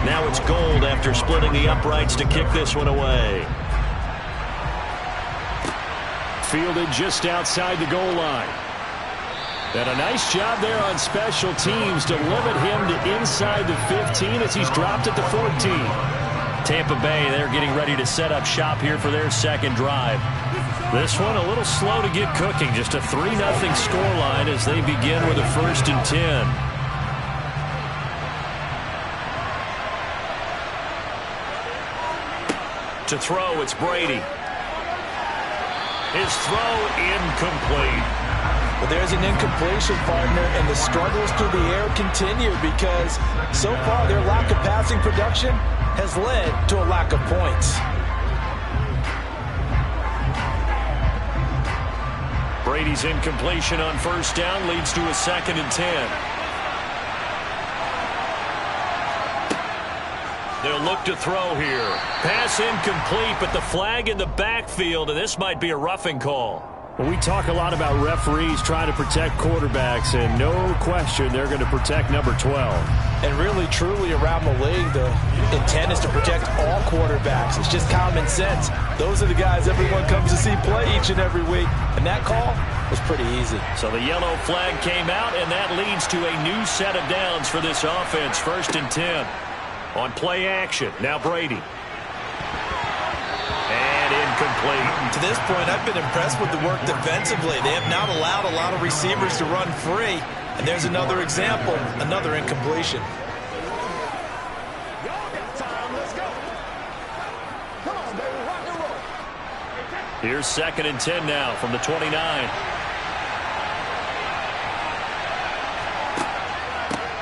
Now it's Gould after splitting the uprights to kick this one away. Fielded just outside the goal line. And a nice job there on special teams to limit him to inside the 15 as he's dropped at the 14. Tampa Bay, they're getting ready to set up shop here for their 2nd drive. This one a little slow to get cooking. Just a 3-0 scoreline as they begin with a 1st and 10. To throw, it's Brady. His throw incomplete. Well, there's an incompletion, partner, and the struggles through the air continue because so far their lack of passing production has led to a lack of points. Brady's incompletion on 1st down leads to a 2nd and 10. They'll look to throw here. Pass incomplete, but the flag in the backfield, and this might be a roughing call. Well, we talk a lot about referees trying to protect quarterbacks, and no question they're going to protect number 12. And really, truly, around the league, the intent is to protect all quarterbacks. It's just common sense. Those are the guys everyone comes to see play each and every week. And that call was pretty easy. So the yellow flag came out, and that leads to a new set of downs for this offense. 1st and 10. On play action, now Brady. Incomplete. To this point, I've been impressed with the work defensively. They have not allowed a lot of receivers to run free. And there's another example, another incompletion. Here's 2nd and 10 now from the 29.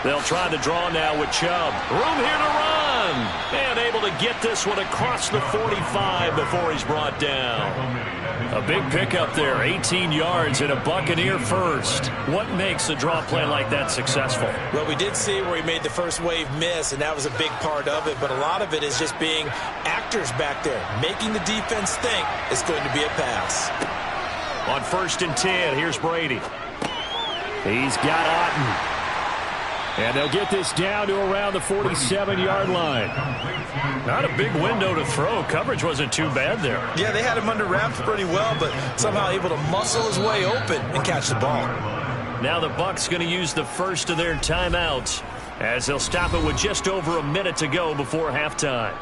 They'll try the draw now with Chubb. Room here to run. And able to get this one across the 45 before he's brought down. A big pickup there, 18 yards and a Buccaneer first. What makes a draw play like that successful? Well, we did see where he made the first wave miss, and that was a big part of it. But a lot of it is just being actors back there, making the defense think it's going to be a pass. On 1st and 10, here's Brady. He's got Otten. And they'll get this down to around the 47-yard line. Not a big window to throw. Coverage wasn't too bad there. Yeah, they had him under wraps pretty well, but somehow able to muscle his way open and catch the ball. Now the Bucs going to use the first of their timeouts as they'll stop it with just over a minute to go before halftime.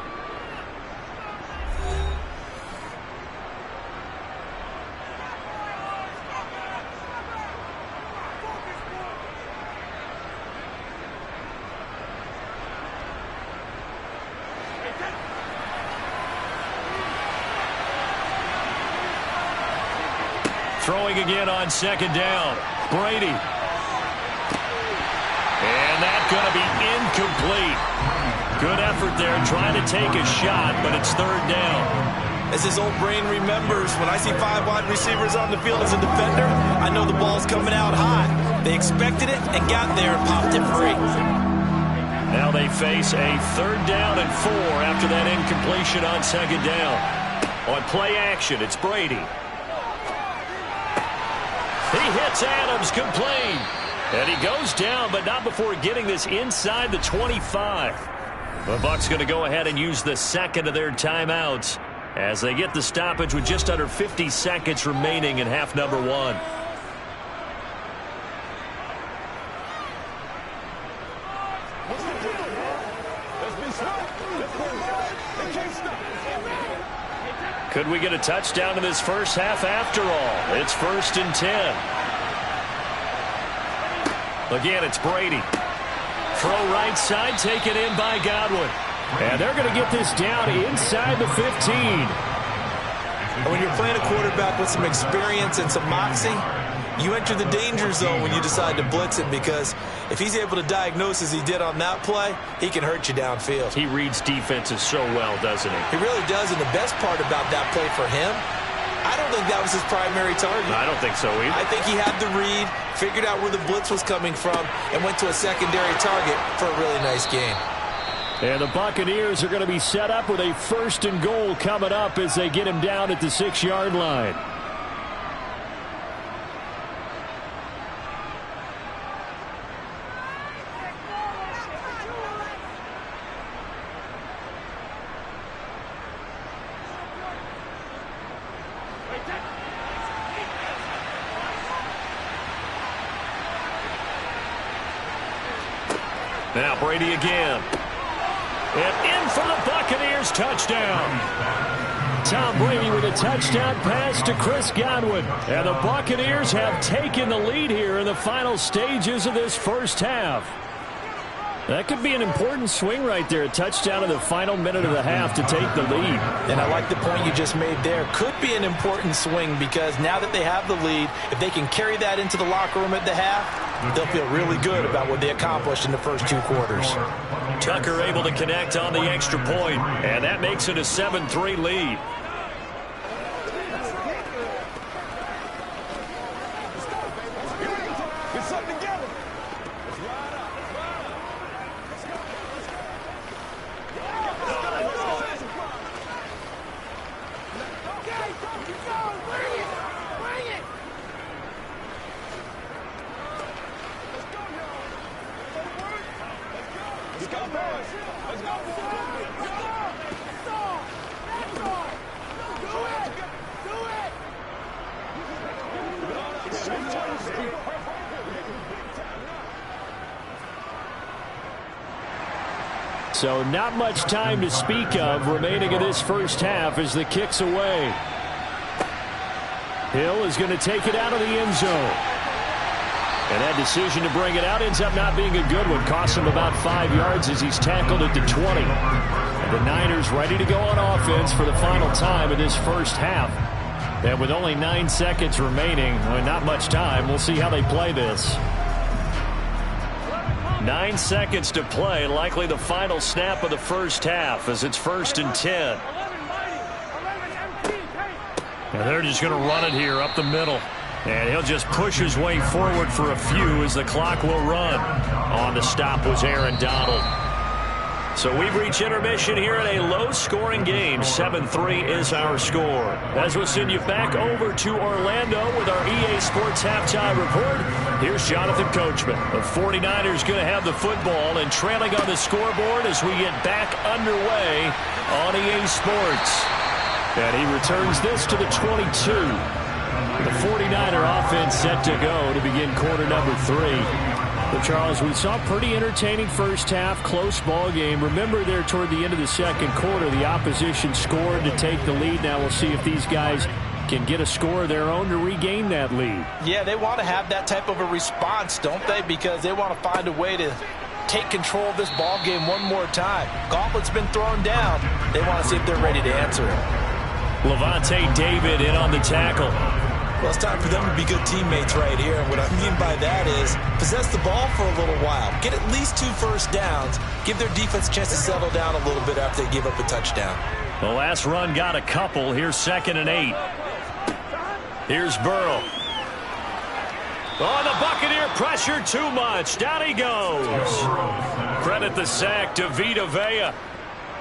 Throwing again on 2nd down. Brady. And that's going to be incomplete. Good effort there trying to take a shot, but it's 3rd down. As his old brain remembers, when I see 5 wide receivers on the field as a defender, I know the ball's coming out high. They expected it and got there and popped it free. Now they face a 3rd down and 4 after that incompletion on 2nd down. On play action, it's Brady. He hits Adams, complete. And he goes down, but not before getting this inside the 25. The Bucs going to go ahead and use the 2nd of their timeouts as they get the stoppage with just under 50 seconds remaining in half number 1. Could we get a touchdown in this first half after all? It's 1st and 10. Again, it's Brady. Throw right side, taken in by Godwin. And they're going to get this down inside the 15. And when you're playing a quarterback with some experience and some moxie, you enter the danger zone when you decide to blitz him, because if he's able to diagnose as he did on that play, he can hurt you downfield. He reads defenses so well, doesn't he? He really does, and the best part about that play for him, I don't think that was his primary target. I don't think so either. I think he had the read, figured out where the blitz was coming from, and went to a secondary target for a really nice game. And the Buccaneers are going to be set up with a 1st and goal coming up as they get him down at the 6-yard line. Now Brady again. And in for the Buccaneers, touchdown. Tom Brady with a touchdown pass to Chris Godwin. And the Buccaneers have taken the lead here in the final stages of this first half. That could be an important swing right there. A touchdown in the final minute of the half to take the lead. And I like the point you just made there. Could be an important swing, because now that they have the lead, if they can carry that into the locker room at the half, they'll feel really good about what they accomplished in the first 2 quarters. Tucker able to connect on the extra point, and that makes it a 7-3 lead. So not much time to speak of remaining in this first half as the kick's away. Hill is going to take it out of the end zone. And that decision to bring it out ends up not being a good one. Costs him about 5 yards as he's tackled at the 20. And the Niners ready to go on offense for the final time in this first half. And with only 9 seconds remaining, well, not much time, we'll see how they play this. 9 seconds to play, likely the final snap of the first half as it's 1st and 10. And they're just going to run it here up the middle. And he'll just push his way forward for a few as the clock will run. On the stop was Aaron Donald. So we've reached intermission here in a low-scoring game. 7-3 is our score. As we'll send you back over to Orlando with our EA Sports Halftime Report, here's Jonathan Coachman. The 49ers going to have the football and trailing on the scoreboard as we get back underway on EA Sports. And he returns this to the 22. The 49er offense set to go to begin quarter number 3. But Charles, we saw a pretty entertaining first half, close ball game. Remember there toward the end of the second quarter, the opposition scored to take the lead. Now we'll see if these guys can get a score of their own to regain that lead. Yeah, they want to have that type of a response, don't they? Because they want to find a way to take control of this ball game one more time. Gauntlet's been thrown down. They want to see if they're ready to answer it. Levante David in on the tackle. Well, it's time for them to be good teammates right here. And what I mean by that is possess the ball for a little while. Get at least 2 first downs. Give their defense a chance to settle down a little bit after they give up a touchdown. The last run got a couple. Here's 2nd and 8. Here's Burrow. Oh, the Buccaneer pressure too much. Down he goes. Credit the sack to Vita Vea.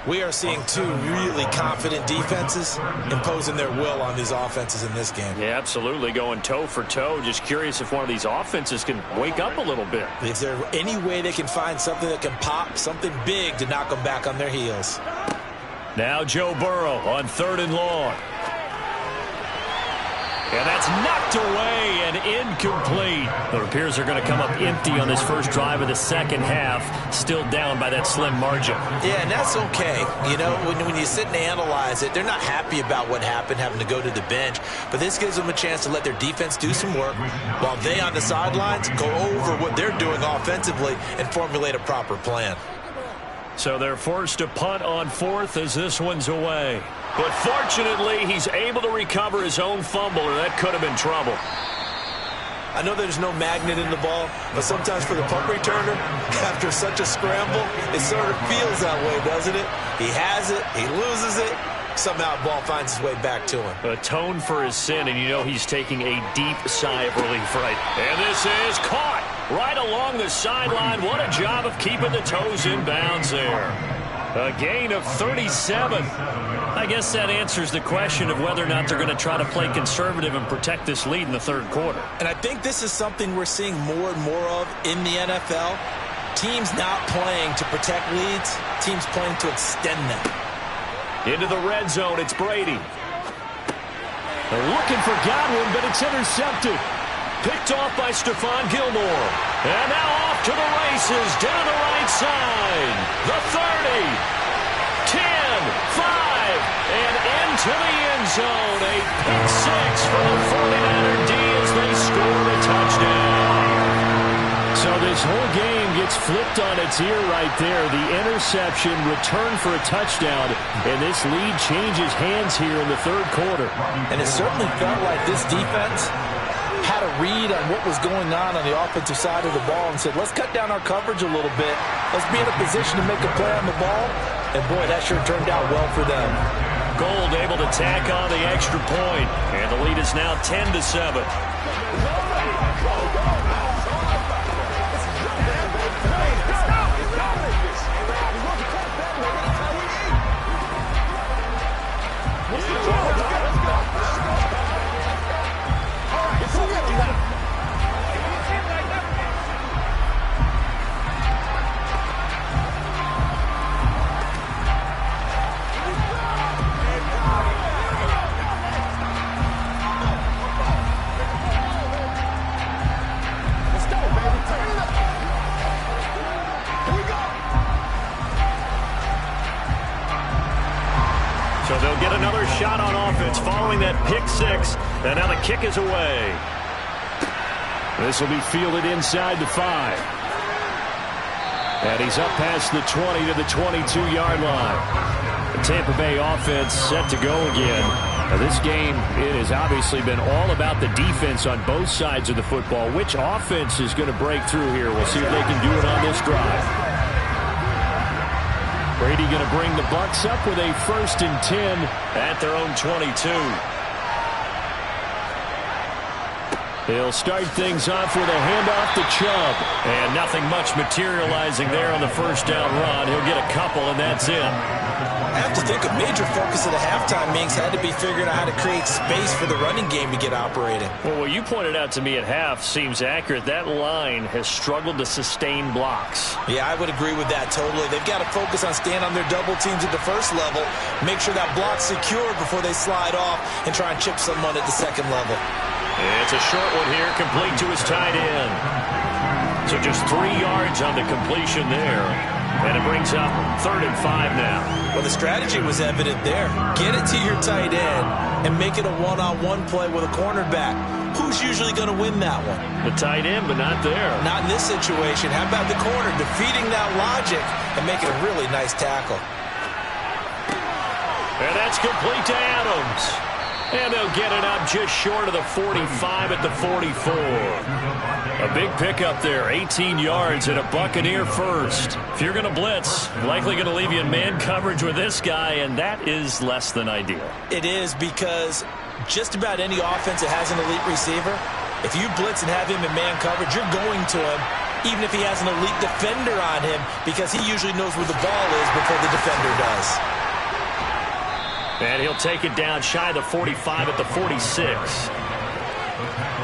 We are seeing 2 really confident defenses imposing their will on these offenses in this game. Yeah, absolutely. Going toe for toe. Just curious if one of these offenses can wake up a little bit. Is there any way they can find something that can pop, something big to knock them back on their heels? Now Joe Burrow on 3rd and long. And that's knocked away and incomplete. It appears they're going to come up empty on this first drive of the second half. Still down by that slim margin. Yeah, and that's okay. You know, when you sit and analyze it, they're not happy about what happened, having to go to the bench. But this gives them a chance to let their defense do some work while they on the sidelines go over what they're doing offensively and formulate a proper plan. So they're forced to punt on 4th as this one's away. But fortunately, he's able to recover his own fumble, or that could have been trouble. I know there's no magnet in the ball, but sometimes for the punt returner, after such a scramble, it sort of feels that way, doesn't it? He has it, he loses it, somehow the ball finds its way back to him. Atone for his sin, and you know he's taking a deep sigh of relief, right? And this is caught right along the sideline. What a job of keeping the toes in bounds there. A gain of 37. I guess that answers the question of whether or not they're going to try to play conservative and protect this lead in the 3rd quarter. And I think this is something we're seeing more and more of in the NFL. Teams not playing to protect leads, teams playing to extend them. Into the red zone, it's Brady. They're looking for Godwin, but it's intercepted. Picked off by Stephon Gilmore. And now off to the races, down the right side. The 30, 10, 5, and into the end zone. A pick 6 for the 49er D as they score a touchdown. So this whole game gets flipped on its ear right there. The interception, return for a touchdown, and this lead changes hands here in the 3rd quarter. And it certainly felt like this defense had a read on what was going on the offensive side of the ball and said, let's cut down our coverage a little bit. Let's be in a position to make a play on the ball. And, boy, that sure turned out well for them. Gold able to tack on the extra point, and the lead is now 10-7. shot on offense following that pick six. And now the kick is away. This will be fielded inside the 5. And he's up past the 20 to the 22-yard line. The Tampa Bay offense set to go again. Now this game, it has obviously been all about the defense on both sides of the football. Which offense is going to break through here? We'll see if they can do it on this drive. Brady going to bring the Bucs up with a 1st and 10 at their own 22. He'll start things off with a handoff to Chubb. And nothing much materializing there on the first down run. He'll get a couple, and that's it. I have to think a major focus of the halftime meetings had to be figuring out how to create space for the running game to get operating. Well, what you pointed out to me at half seems accurate. That line has struggled to sustain blocks. Yeah, I would agree with that totally. They've got to focus on staying on their double teams at the first level, make sure that block's secured before they slide off and try and chip someone at the second level. It's a short one here, complete to his tight end. So just 3 yards on the completion there. And it brings up 3rd and 5 now. Well, the strategy was evident there. Get it to your tight end and make it a one-on-one play with a cornerback. Who's usually going to win that one? The tight end, but not there. Not in this situation. How about the corner defeating that logic and making a really nice tackle? And that's complete to Adams. And they'll get it up just short of the 45 at the 44. A big pickup there, 18 yards and a Buccaneer first. If you're going to blitz, likely going to leave you in man coverage with this guy, and that is less than ideal. It is, because just about any offense that has an elite receiver, if you blitz and have him in man coverage, you're going to him, even if he has an elite defender on him, because he usually knows where the ball is before the defender does. And he'll take it down shy of the 45 at the 46.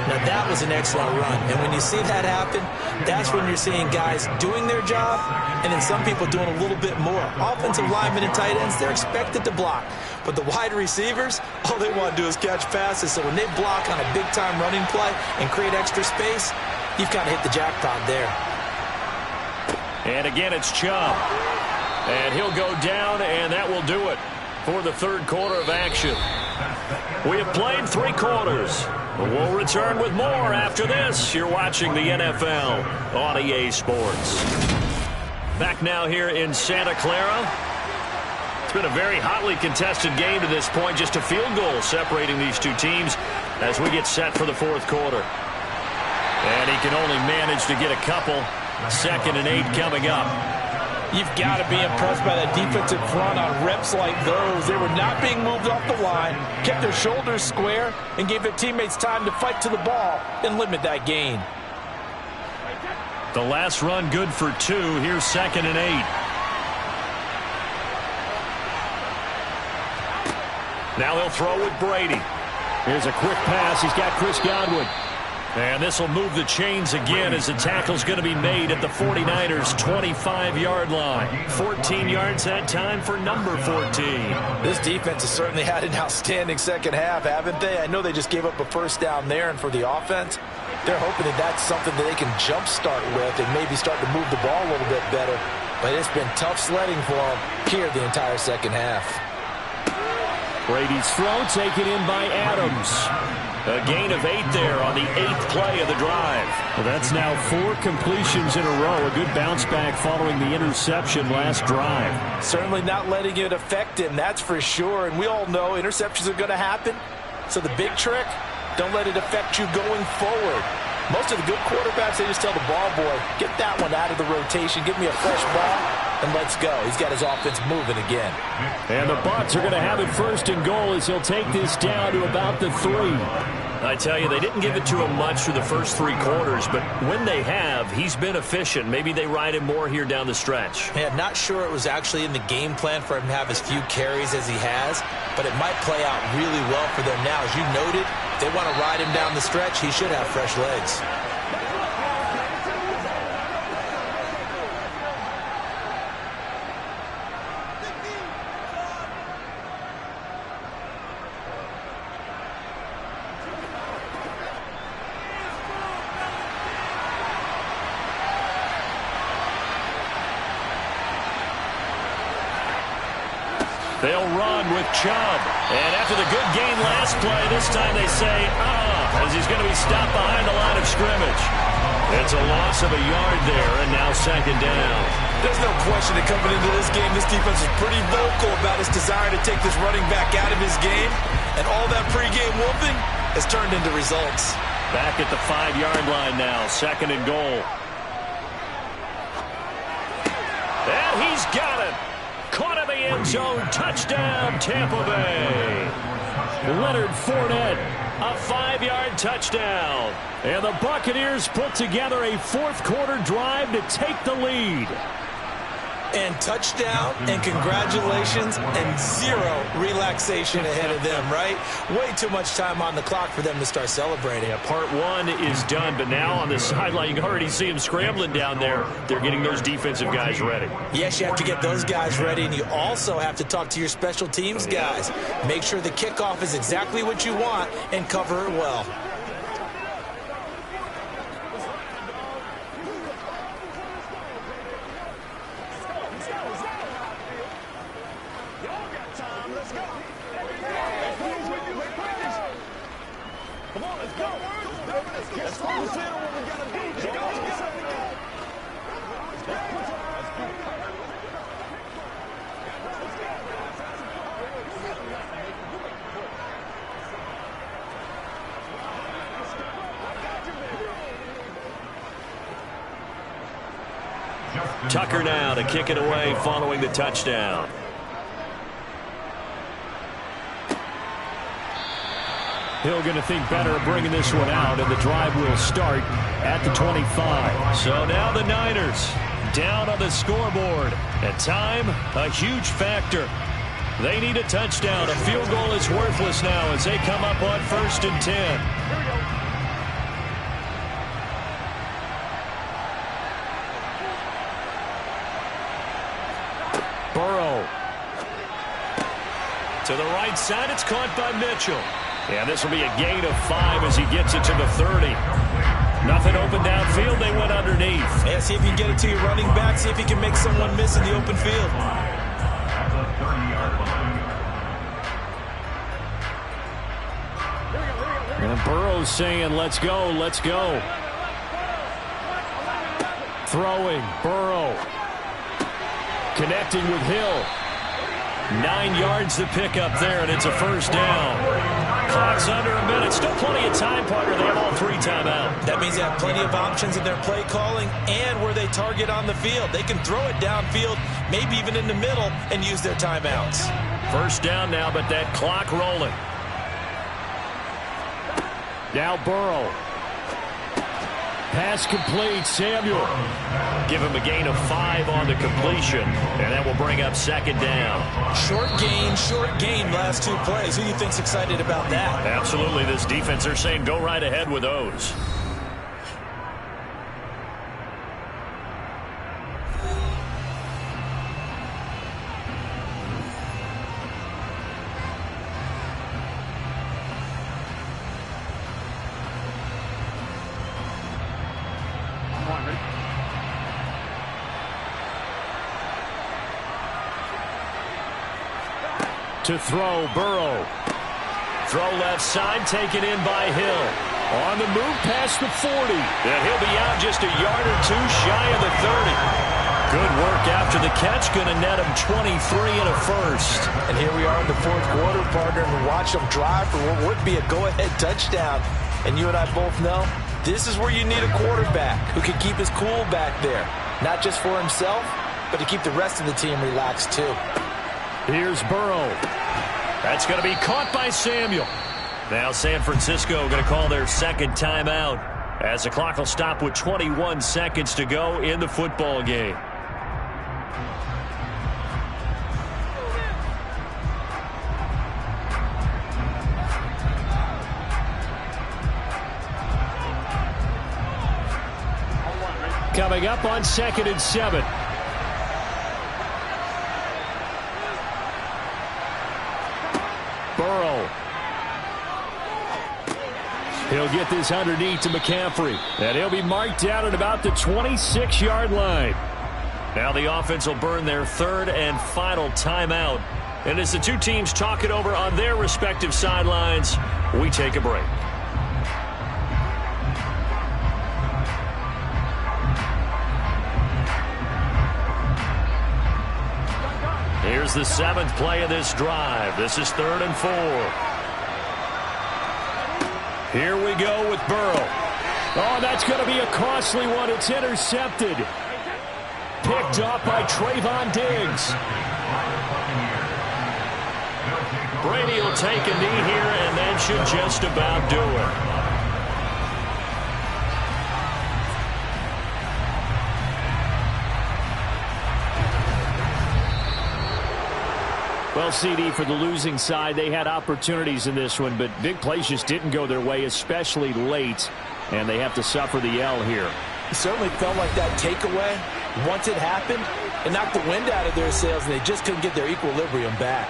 Now, that was an excellent run. And when you see that happen, that's when you're seeing guys doing their job and then some people doing a little bit more. Offensive linemen and tight ends, they're expected to block. But the wide receivers, all they want to do is catch passes. So when they block on a big-time running play and create extra space, you've kind of hit the jackpot there. And again, it's Chubb. And he'll go down, and that will do it for the 3rd quarter of action. We have played 3 quarters. We'll return with more after this. You're watching the NFL on EA Sports. Back now here in Santa Clara. It's been a very hotly contested game to this point. Just a field goal separating these two teams as we get set for the 4th quarter. And he can only manage to get a couple. 2nd and 8 coming up. You've got to be impressed by that defensive front on reps like those. They were not being moved off the line, kept their shoulders square, and gave their teammates time to fight to the ball and limit that gain. The last run good for 2. Here's 2nd and 8. Now they'll throw with Brady. Here's a quick pass. He's got Chris Godwin. And this will move the chains again as the tackle's going to be made at the 49ers' 25-yard line. 14 yards that time for number 14. This defense has certainly had an outstanding second half, haven't they? I know they just gave up a first down there, and for the offense, they're hoping that that's something that they can jumpstart with and maybe start to move the ball a little bit better. But it's been tough sledding for them here the entire second half. Brady's throw taken in by Adams. A gain of 8 there on the 8th play of the drive. Well, that's now 4 completions in a row. A good bounce back following the interception last drive. Certainly not letting it affect him, that's for sure. And we all know interceptions are going to happen. So the big trick, don't let it affect you going forward. Most of the good quarterbacks, they just tell the ball boy, get that one out of the rotation, give me a fresh ball, and let's go. He's got his offense moving again. And the Bucs are going to have it 1st and goal as he'll take this down to about the 3. I tell you, they didn't give it to him much through the first 3 quarters, but when they have, he's been efficient. Maybe they ride him more here down the stretch. Yeah, not sure it was actually in the game plan for him to have as few carries as he has, but it might play out really well for them now. As you noted, if they want to ride him down the stretch, he should have fresh legs. They'll run with Chubb. And after the good game last play, this time they say, as he's going to be stopped behind the line of scrimmage. It's a loss of a yard there, and now second down. There's no question that coming into this game, this defense is pretty vocal about its desire to take this running back out of his game. And all that pregame whooping has turned into results. Back at the 5-yard line now, second and goal. And he's got it. Caught in the end zone. Touchdown, Tampa Bay. Leonard Fournette, a 5-yard touchdown. And the Buccaneers put together a fourth-quarter drive to take the lead. And touchdown, and congratulations, and zero relaxation ahead of them, right? Way too much time on the clock for them to start celebrating. Yeah, part one is done, but now on the sideline, you can already see them scrambling down there. They're getting those defensive guys ready. Yes, you have to get those guys ready, and you also have to talk to your special teams guys. Make sure the kickoff is exactly what you want and cover it well. Tucker now to kick it away following the touchdown. Hill going to think better of bringing this one out, and the drive will start at the 25. So now the Niners down on the scoreboard. At time, a huge factor. They need a touchdown. A field goal is worthless now as they come up on 1st and 10. Burrow. To the right side, it's caught by Mitchell. And this will be a gain of 5 as he gets it to the 30. Nothing open downfield. They went underneath. Yeah, see if you can get it to your running back. See if you can make someone miss in the open field. And Burrow's saying, let's go, let's go. Throwing, Burrow. Connecting with Hill. 9 yards to pick up there, and it's a first down. Clock's under a minute. Still plenty of time, partner. They have all 3 timeout. That means they have plenty of options in their play calling and where they target on the field. They can throw it downfield, maybe even in the middle, and use their timeouts. First down now, but that clock rolling. Now Burrow. Pass complete, Samuel. Give him a gain of 5 on the completion, and that will bring up second down. Short gain last 2 plays. Who do you think's excited about that? Absolutely, this defense, they're saying go right ahead with those. To throw, Burrow. Throw left side, taken in by Hill. On the move past the 40. And he'll be out just a yard or 2 shy of the 30. Good work after the catch. Going to net him 23 and a first. And here we are in the 4th quarter, partner, and watch them drive for what would be a go-ahead touchdown. And you and I both know this is where you need a quarterback who can keep his cool back there. Not just for himself, but to keep the rest of the team relaxed too. Here's Burrow. That's going to be caught by Samuel. Now San Francisco going to call their second timeout as the clock will stop with 21 seconds to go in the football game. Coming up on 2nd and 7. Burrow. He'll get this underneath to McCaffrey. And he'll be marked down at about the 26-yard line. Now the offense will burn their 3rd and final timeout And as the two teams talk it over on their respective sidelines, we take a break. Here's the 7th play of this drive. This is 3rd and 4. Here we go with Burrow. Oh, that's going to be a costly one. It's intercepted. Picked up by Trayvon Diggs. Brady will take a knee here, and that should just about do it. Well, CD, for the losing side, they had opportunities in this one, but big plays just didn't go their way, especially late, and they have to suffer the L here. It certainly felt like that takeaway, once it happened, it knocked the wind out of their sails, and they just couldn't get their equilibrium back.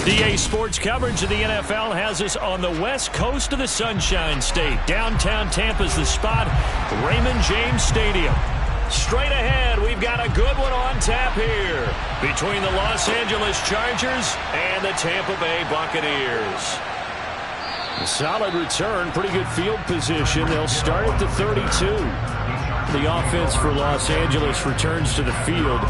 DA Sports coverage of the NFL has us on the west coast of the Sunshine State. Downtown Tampa's the spot, Raymond James Stadium. Straight ahead, we've got a good one on tap here between the Los Angeles Chargers and the Tampa Bay Buccaneers. A solid return, pretty good field position. They'll start at the 32. The offense for Los Angeles returns to the field.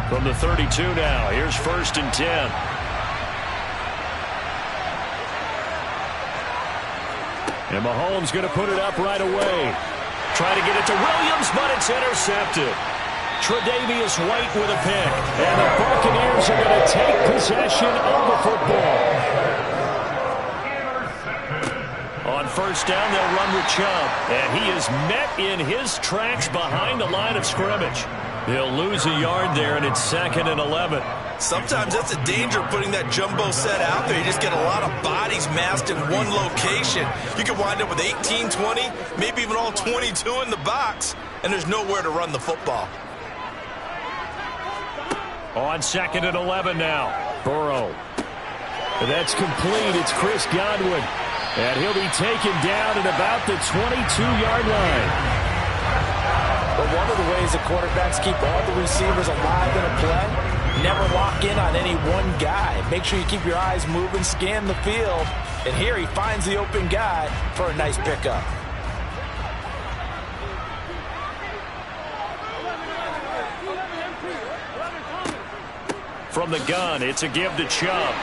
From the 32 now, here's 1st and 10. And Mahomes going to put it up right away. Try to get it to Williams, but it's intercepted. Tre'Davious White with a pick. And the Buccaneers are going to take possession of the football. On 1st down, they'll run with Chubb. And he is met in his tracks behind the line of scrimmage. They'll lose a yard there, and it's 2nd and 11. Sometimes that's a danger putting that jumbo set out there. You just get a lot of bodies massed in one location. You could wind up with 18, 20, maybe even all 22 in the box, and there's nowhere to run the football. On 2nd and 11 now. Burrow. That's complete. It's Chris Godwin. And he'll be taken down at about the 22-yard line. But one of the ways the quarterbacks keep all the receivers alive in a play, never lock in on any one guy. Make sure you keep your eyes moving, scan the field. And here he finds the open guy for a nice pickup. From the gun, it's a give to Chubb.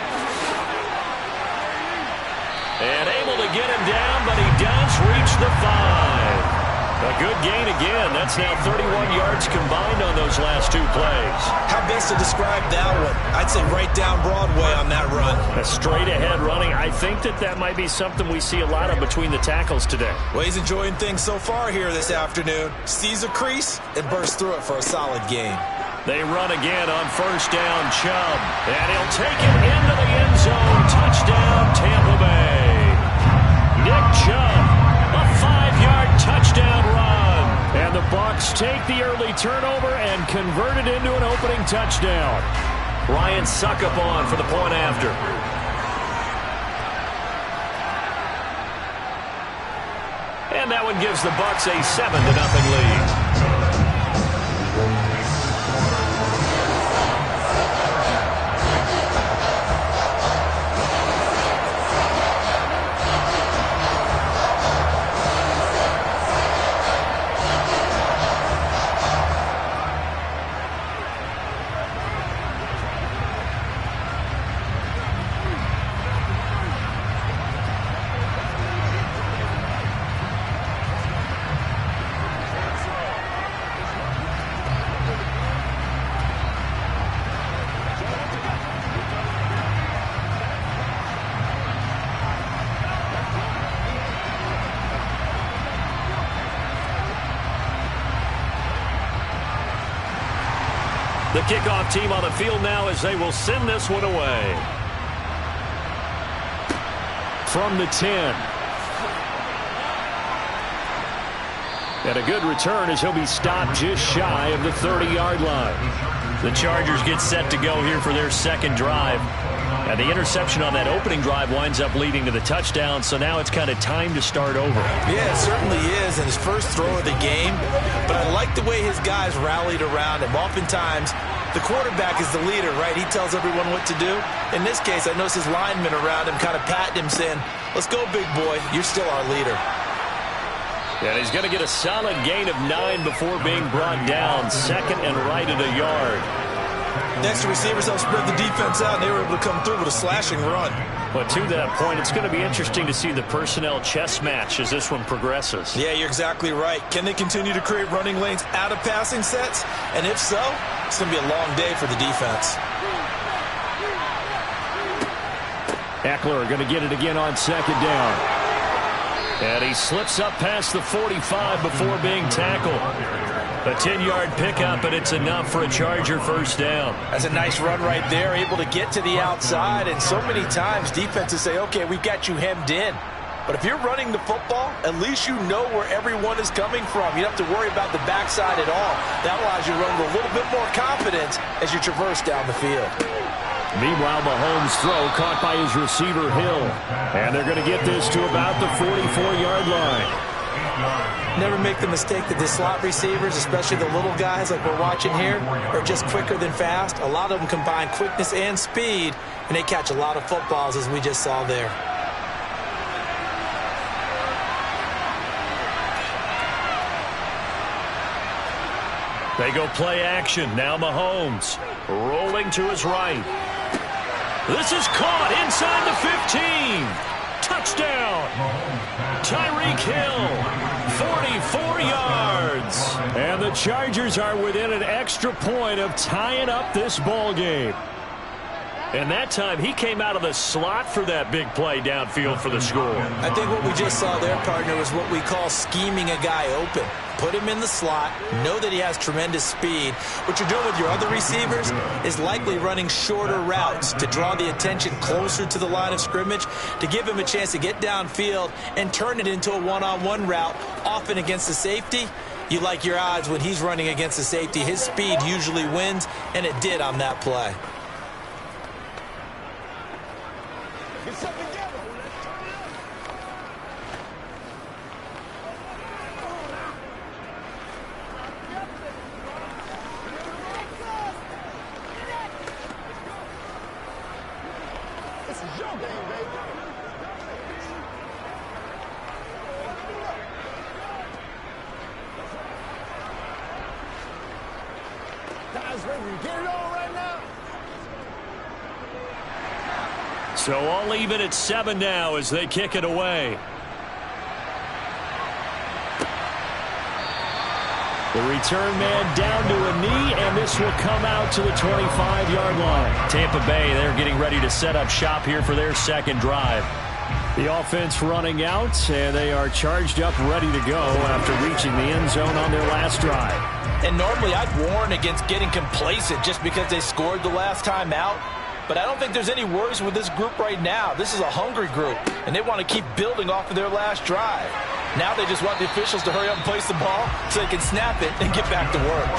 And able to get him down, but he does reach the 5. A good gain again. That's now 31 yards combined on those last 2 plays. How best to describe that one? I'd say right down Broadway on that run. A straight ahead running. I think that might be something we see a lot of between the tackles today. Well, he's enjoying things so far here this afternoon. Sees a crease and bursts through it for a solid gain. They run again on 1st down, Chubb. And he'll take it into the end zone. Touchdown, Tampa Bay. Nick Chubb, a 5-yard touchdown run. And the Bucs take the early turnover and convert it into an opening touchdown. Ryan Succop on for the point after. And that one gives the Bucs a 7-0 lead. The kickoff team on the field now as they will send this one away. From the 10. And a good return as he'll be stopped just shy of the 30-yard line. The Chargers get set to go here for their 2nd drive. And the interception on that opening drive winds up leading to the touchdown, so now it's kind of time to start over. Yeah, it certainly is, and his first throw of the game. But I like the way his guys rallied around him. Oftentimes, the quarterback is the leader, right? He tells everyone what to do. In this case, I noticed his linemen around him kind of patting him, saying, "Let's go, big boy. You're still our leader." And he's going to get a solid gain of 9 before being brought down. 2nd and right at a yard. Next, the receivers helped spread the defense out, and they were able to come through with a slashing run. But to that point, it's going to be interesting to see the personnel chess match as this one progresses. Yeah, you're exactly right. Can they continue to create running lanes out of passing sets? And if so, it's going to be a long day for the defense. Eckler going to get it again on 2nd down. And he slips up past the 45 before being tackled. A 10-yard pickup, and it's enough for a Charger 1st down. That's a nice run right there, able to get to the outside. And so many times defenses say, okay, we've got you hemmed in. But if you're running the football, at least you know where everyone is coming from. You don't have to worry about the backside at all. That allows you to run with a little bit more confidence as you traverse down the field. Meanwhile, Mahomes' throw caught by his receiver, Hill. And they're going to get this to about the 44-yard line. Never make the mistake that the slot receivers, especially the little guys like we're watching here, are just quicker than fast. A lot of them combine quickness and speed, and they catch a lot of footballs, as we just saw there. They go play action. Now Mahomes rolling to his right. This is caught inside the 15. Touchdown. Tyreek Hill, 44 yards. And the Chargers are within an extra point of tying up this ball game. And that time he came out of the slot for that big play downfield for the score. I think what we just saw there, partner, was what we call scheming a guy open. Put him in the slot, know that he has tremendous speed. What you're doing with your other receivers is likely running shorter routes to draw the attention closer to the line of scrimmage, to give him a chance to get downfield and turn it into a one-on-one route, often against the safety. You like your odds when he's running against the safety. His speed usually wins, and it did on that play. So I'll leave it at 7 now as they kick it away. The return man down to a knee, and this will come out to the 25-yard line. Tampa Bay, they're getting ready to set up shop here for their second drive. The offense running out, and they are charged up, ready to go after reaching the end zone on their last drive. And normally I'd warn against getting complacent just because they scored the last time out. But I don't think there's any worries with this group right now. This is a hungry group, and they want to keep building off of their last drive. Now they just want the officials to hurry up and place the ball so they can snap it and get back to work.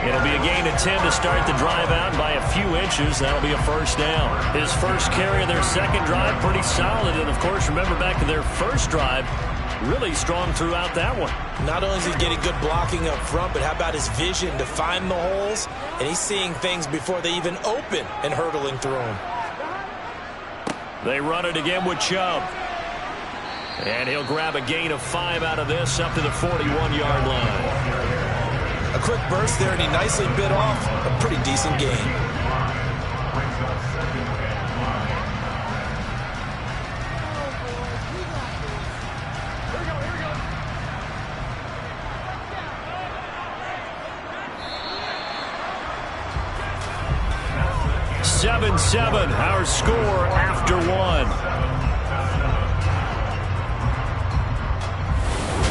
It'll be a gain of 10 to start the drive out by a few inches. That'll be a first down. His first carry of their second drive, pretty solid. And, of course, remember back to their first drive, really strong throughout that one. Not only is he getting good blocking up front, but how about his vision to find the holes? And he's seeing things before they even open and hurdling through them. They run it again with Chubb. And he'll grab a gain of 5 out of this up to the 41-yard line. A quick burst there, and he nicely bit off a pretty decent gain. Seven, our score after 1.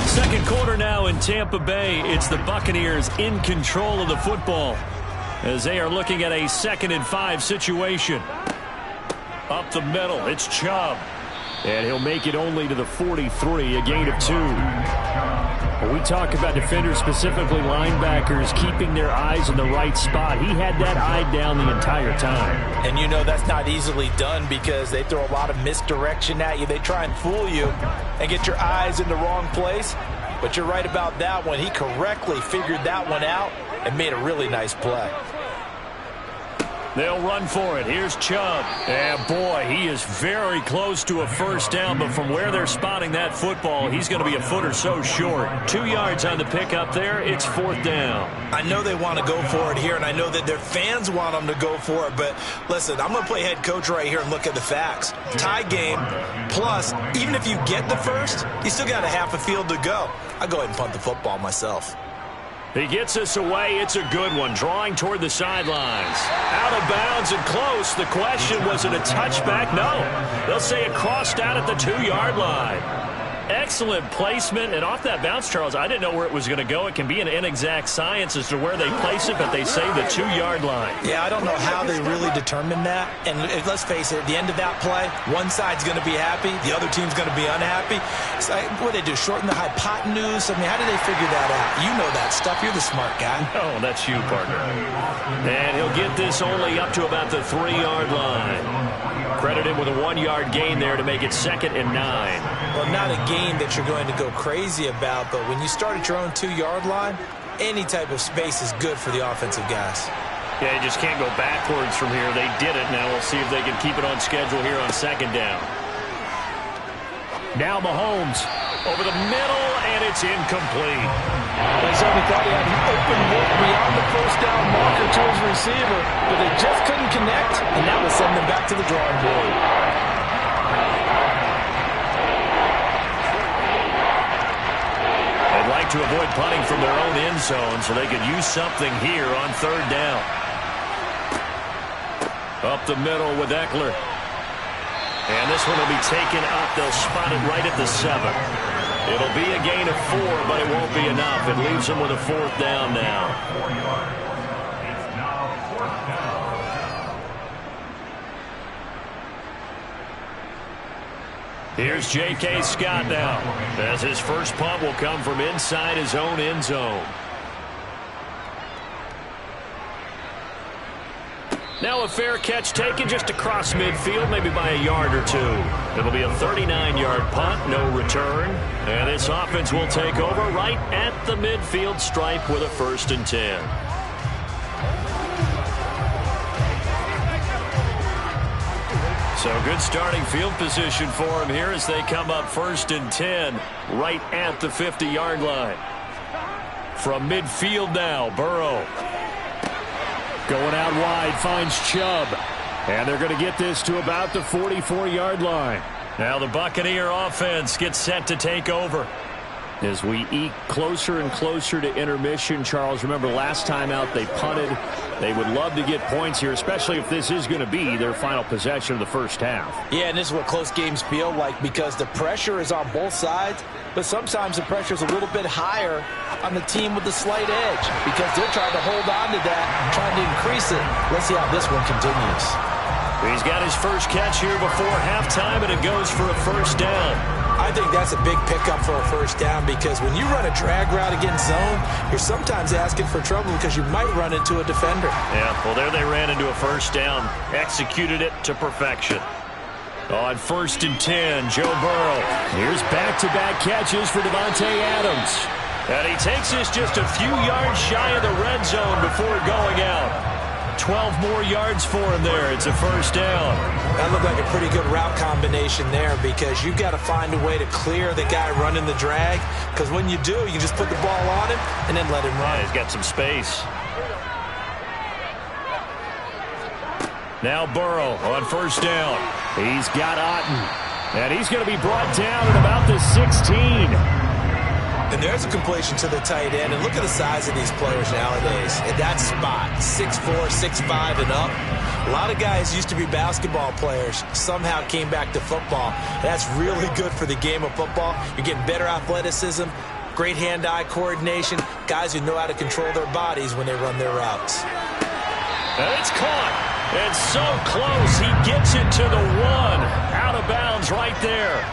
Second quarter now in Tampa Bay. It's the Buccaneers in control of the football as they are looking at a 2nd and 5 situation. Up the middle, it's Chubb. And he'll make it only to the 43, a gain of 2. When we talk about defenders, specifically linebackers, keeping their eyes in the right spot, he had that eye down the entire time. And you know that's not easily done because they throw a lot of misdirection at you. They try and fool you and get your eyes in the wrong place. But you're right about that one. He correctly figured that one out and made a really nice play. They'll run for it. Here's Chubb. And boy, he is very close to a first down, but from where they're spotting that football, he's going to be a foot or so short. 2 yards on the pickup there. It's 4th down. I know they want to go for it here, and I know that their fans want them to go for it, but listen, I'm going to play head coach right here and look at the facts. Tie game, plus, even if you get the first, you still got a half a field to go. I'll go ahead and punt the football myself. He gets us away. It's a good one. Drawing toward the sidelines. Out of bounds and close. The question, was it a touchback? No. They'll say it crossed out at the 2-yard line. Excellent placement, and off that bounce, Charles, I didn't know where it was going to go. It can be an inexact science as to where they place it, but they say the 2-yard line. Yeah, I don't know how they really determined that. And let's face it, at the end of that play, one side's going to be happy, the other team's going to be unhappy. So what do they do, shorten the hypotenuse? I mean, how do they figure that out? You know that stuff. You're the smart guy. Oh, that's you, partner. And he'll get this only up to about the 3-yard line. Credit him with a 1-yard gain there to make it 2nd and 9. Well, not a gain that you're going to go crazy about, but when you start at your own 2-yard line, any type of space is good for the offensive guys. Yeah, you just can't go backwards from here. They did it. Now we'll see if they can keep it on schedule here on 2nd down. Now Mahomes over the middle, and it's incomplete. They certainly thought he had an open look beyond the first down marker to his receiver, but they just couldn't connect, and that will send them back to the drawing board. They'd like to avoid punting from their own end zone so they could use something here on 3rd down. Up the middle with Eckler. And this one will be taken up. They'll spot it right at the 7. It'll be a gain of 4, but it won't be enough. It leaves them with a 4th down now. Here's J.K. Scott now, as his first punt will come from inside his own end zone. Now a fair catch taken just across midfield, maybe by a yard or 2. It'll be a 39-yard punt, no return. And this offense will take over right at the midfield stripe with a 1st and 10. So good starting field position for him here as they come up 1st and 10 right at the 50-yard line. From midfield now, Burrow. Going out wide, finds Chubb. And they're going to get this to about the 44-yard line. Now the Buccaneer offense gets set to take over. As we eke closer and closer to intermission, Charles, remember last time out they punted. They would love to get points here, especially if this is going to be their final possession of the first half. Yeah, and this is what close games feel like because the pressure is on both sides, but sometimes the pressure is a little bit higher on the team with the slight edge because they're trying to hold on to that, trying to increase it. Let's see how this one continues. He's got his first catch here before halftime, and it goes for a 1st down. I think that's a big pickup for a 1st down because when you run a drag route against zone, you're sometimes asking for trouble because you might run into a defender. Yeah, well, there they ran into a 1st down, executed it to perfection. On 1st and 10, Joe Burrow. Here's back-to-back catches for Davante Adams. And he takes this just a few yards shy of the red zone before going out. 12 more yards for him there. It's a 1st down. That looked like a pretty good route combination there because you've got to find a way to clear the guy running the drag because when you do, you just put the ball on him and then let him run. Yeah, he's got some space. Now Burrow on 1st down. He's got Otten. And he's going to be brought down at about the 16. And there's a completion to the tight end. And look at the size of these players nowadays. At that spot, 6'4", 6'5", and up. A lot of guys used to be basketball players, somehow came back to football. That's really good for the game of football. You're getting better athleticism, great hand-eye coordination, guys who know how to control their bodies when they run their routes. And it's caught. And so close. He gets it to the 1. Out of bounds right there.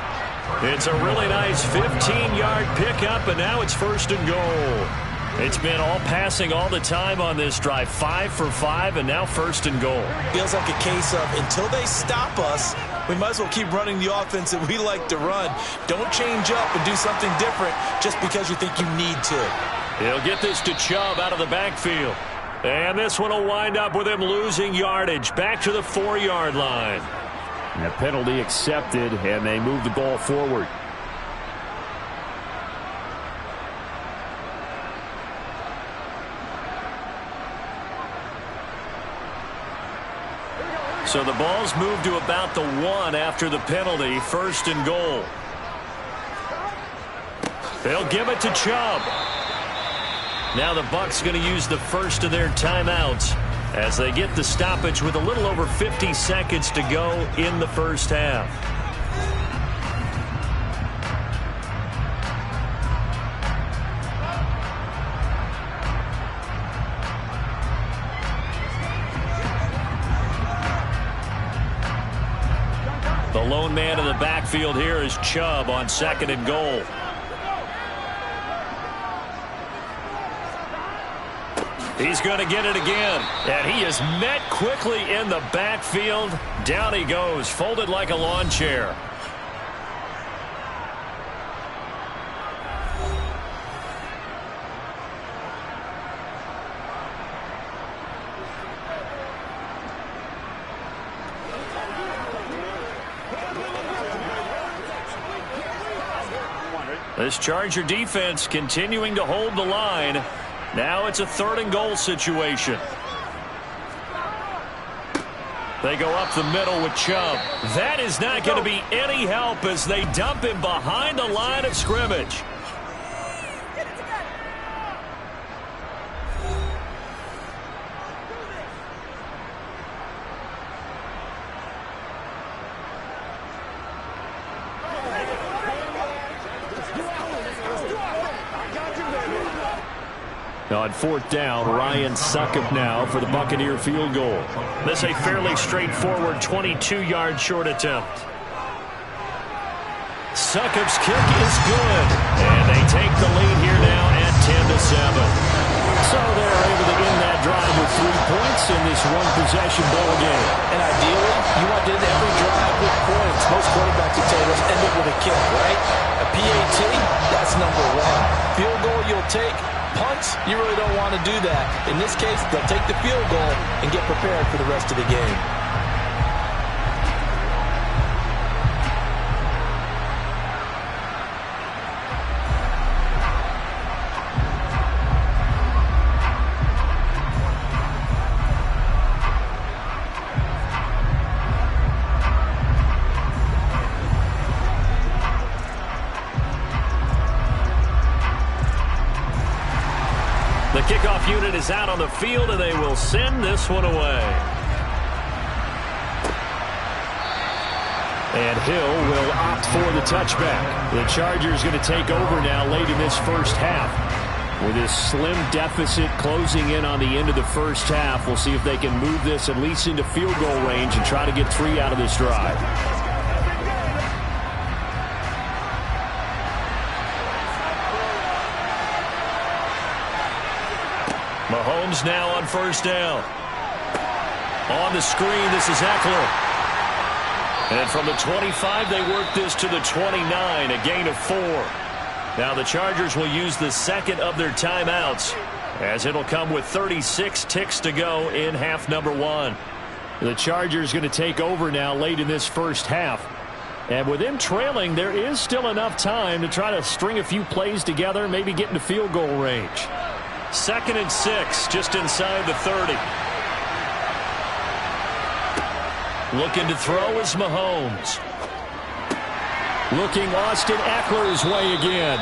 It's a really nice 15-yard pickup, and now it's 1st and goal. It's been all passing all the time on this drive. 5 for 5, and now 1st and goal. Feels like a case of until they stop us, we might as well keep running the offense that we like to run. Don't change up and do something different just because you think you need to. He'll get this to Chubb out of the backfield. And this one will wind up with him losing yardage back to the 4-yard line. And a penalty accepted, and they move the ball forward. So the ball's moved to about the 1 after the penalty. 1st and goal. They'll give it to Chubb. Now the Bucs going to use the first of their timeouts as they get the stoppage with a little over 50 seconds to go in the first half. The lone man in the backfield here is Chubb on 2nd and goal. He's going to get it again. And he is met quickly in the backfield. Down he goes, folded like a lawn chair. This Charger defense continuing to hold the line. Now it's a 3rd and goal situation. They go up the middle with Chubb. That is not going to be any help as they dump him behind the line of scrimmage. On 4th down, Ryan Succop now for the Buccaneer field goal. This a fairly straightforward 22-yard short attempt. Succop's kick is good. And they take the lead here now at 10-7. So they're able to end that drive with 3 points in this one-possession ball game. And ideally, you want to end every drive with points. Most quarterback potatoes end it with a kick, right? A PAT, that's number 1. Field goal you'll take. Punts, you really don't want to do that. In this case, they'll take the field goal and get prepared for the rest of the game. The kickoff unit is out on the field, and they will send this one away. And Hill will opt for the touchback. The Chargers going to take over now late in this first half. With this slim deficit closing in on the end of the first half, we'll see if they can move this at least into field goal range and try to get 3 out of this drive. Mahomes now on 1st down. On the screen, this is Eckler. And from the 25, they work this to the 29, a gain of 4. Now the Chargers will use the 2nd of their timeouts, as it'll come with 36 ticks to go in half number 1. The Chargers going to take over now late in this first half. And with them trailing, there is still enough time to try to string a few plays together, maybe get into field goal range. 2nd and 6, just inside the 30. Looking to throw is Mahomes. Looking Austin Eckler's way again.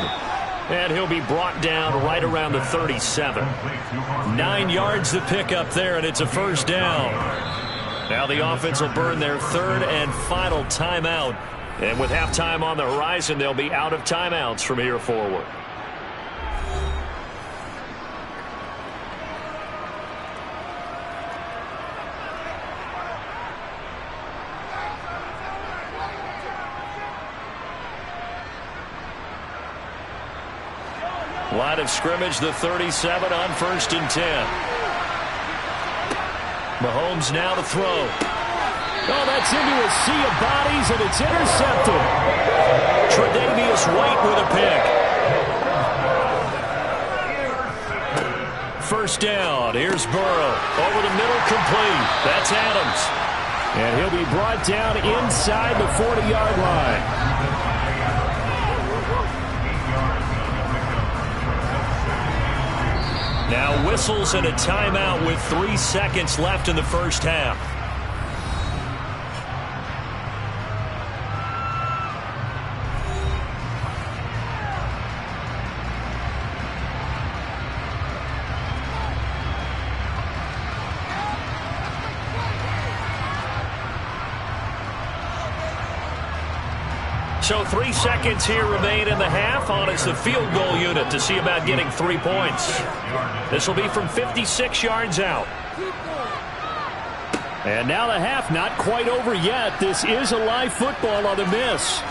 And he'll be brought down right around the 37. 9 yards to pick up there, and it's a 1st down. Now the offense will burn their 3rd and final timeout. And with halftime on the horizon, they'll be out of timeouts from here forward. Line of scrimmage, the 37 on 1st and 10. Mahomes now to throw. Oh, that's into a sea of bodies, and it's intercepted. Tre'Davious White with a pick. 1st down. Here's Burrow. Over the middle, complete. That's Adams. And he'll be brought down inside the 40-yard line. Now whistles and a timeout with 3 seconds left in the first half. So 3 seconds here remain in the half. On it's the field goal unit to see about getting 3 points. This will be from 56 yards out. And now the half not quite over yet. This is a live football on the miss.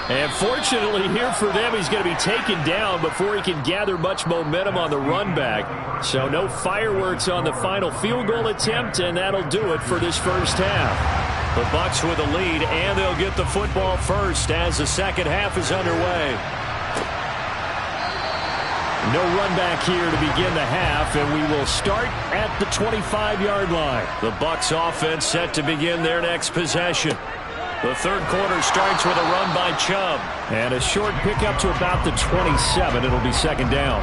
And fortunately here for them, he's going to be taken down before he can gather much momentum on the run back. So no fireworks on the final field goal attempt, and that'll do it for this first half. The Bucs with a lead, and they'll get the football first as the second half is underway. No run back here to begin the half, and we will start at the 25-yard line. The Bucs offense set to begin their next possession. The third quarter starts with a run by Chubb. And a short pickup to about the 27. It'll be second down.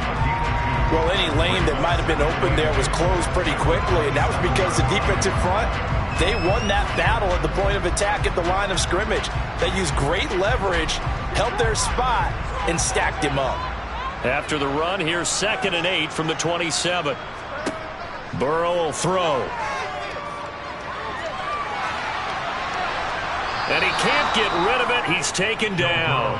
Well, any lane that might have been open there was closed pretty quickly, and that was because the defensive front, they won that battle at the point of attack at the line of scrimmage. They used great leverage, held their spot, and stacked him up. After the run, here's 2nd and 8 from the 27. Burrow will throw. And he can't get rid of it. He's taken down.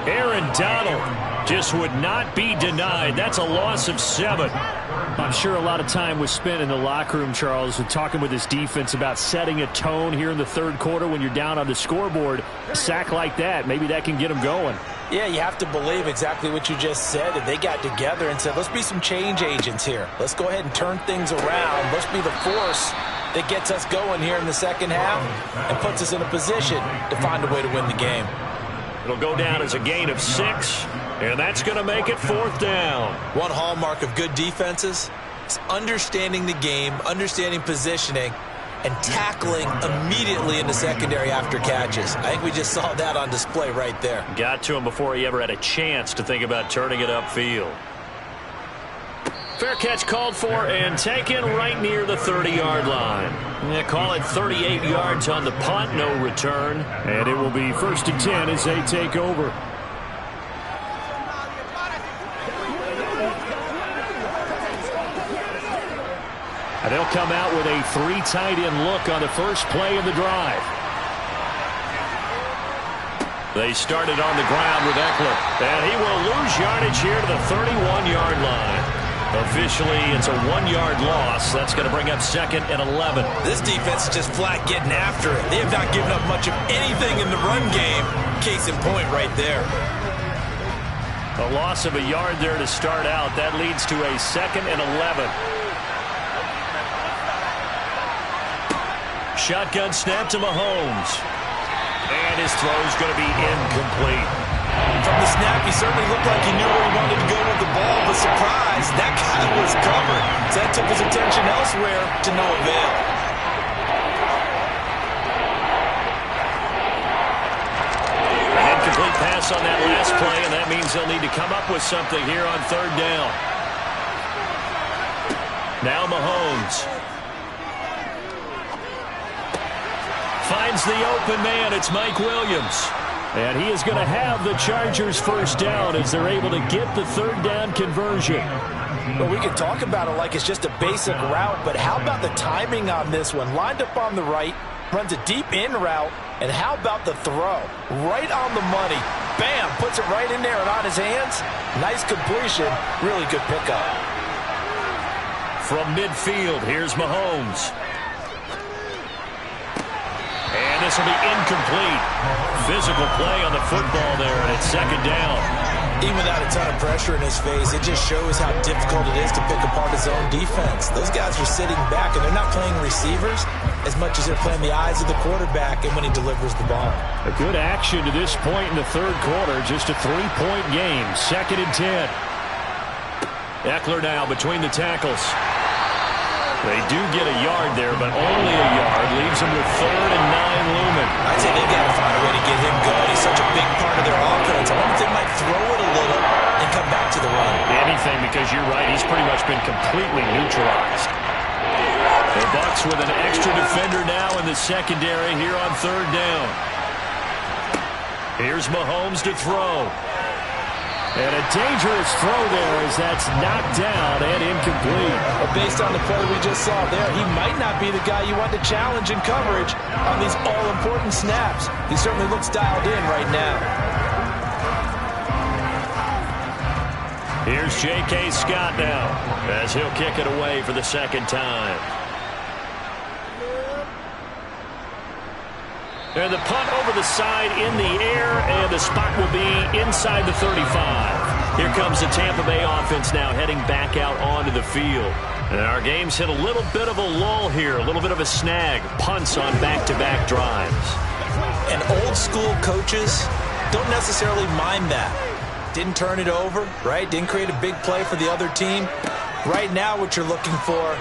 Aaron Donald just would not be denied. That's a loss of 7. I'm sure a lot of time was spent in the locker room, Charles, with talking with his defense about setting a tone here in the third quarter when you're down on the scoreboard. A sack like that, maybe that can get him going. Yeah, you have to believe exactly what you just said. And they got together and said, let's be some change agents here. Let's go ahead and turn things around. Let's be the force that gets us going here in the second half and puts us in a position to find a way to win the game. It'll go down as a gain of 6, and that's going to make it 4th down. One hallmark of good defenses is understanding the game, understanding positioning, and tackling immediately in the secondary after catches. I think we just saw that on display right there. Got to him before he ever had a chance to think about turning it upfield. Fair catch called for and taken right near the 30-yard line. They call it 38 yards on the punt, no return. And it will be 1st and 10 as they take over. And they'll come out with a 3 tight end look on the first play of the drive. They started on the ground with Eckler. And he will lose yardage here to the 31-yard line. Officially, it's a 1-yard loss. That's going to bring up 2nd and 11. This defense is just flat getting after it. They have not given up much of anything in the run game. Case in point right there. A loss of a yard there to start out. That leads to a 2nd and 11. Shotgun snap to Mahomes. And his throw is going to be incomplete. From the snap, he certainly looked like he knew where he wanted to go with the ball, but surprise, that guy was covered. So that took his attention elsewhere to no avail. An incomplete pass on that last play, and that means they'll need to come up with something here on 3rd down. Now Mahomes. Finds the open man. It's Mike Williams. And he is going to have the Chargers first down as they're able to get the 3rd down conversion. Well, we can talk about it like it's just a basic route, but how about the timing on this one? Lined up on the right, runs a deep in route, and how about the throw? Right on the money. Bam! Puts it right in there and on his hands. Nice completion. Really good pickup. From midfield, here's Mahomes. And this will be incomplete. Physical play on the football there, and it's 2nd down. Even without a ton of pressure in his face, it just shows how difficult it is to pick apart his own defense. Those guys are sitting back, and they're not playing receivers as much as they're playing the eyes of the quarterback and when he delivers the ball. A good action to this point in the third quarter. Just a 3-point game. 2nd and 10. Eckler now between the tackles. They do get a yard there, but only a yard. Leaves them with 3rd and 9 looming. I'd say they've got to find a way to get him going. He's such a big part of their offense. I wonder if they might throw it a little and come back to the run. Anything, because you're right. He's pretty much been completely neutralized. The Bucs with an extra defender now in the secondary here on 3rd down. Here's Mahomes to throw. And a dangerous throw there as that's knocked down and incomplete. But based on the play we just saw there, he might not be the guy you want to challenge in coverage on these all-important snaps. He certainly looks dialed in right now. Here's J.K. Scott now as he'll kick it away for the 2nd time. And the punt over the side in the air, and the spot will be inside the 35. Here comes the Tampa Bay offense now heading back out onto the field. And our game's hit a little bit of a lull here, a little bit of a snag. Punts on back-to-back drives. And old-school coaches don't necessarily mind that. Didn't turn it over, right? Didn't create a big play for the other team. Right now what you're looking for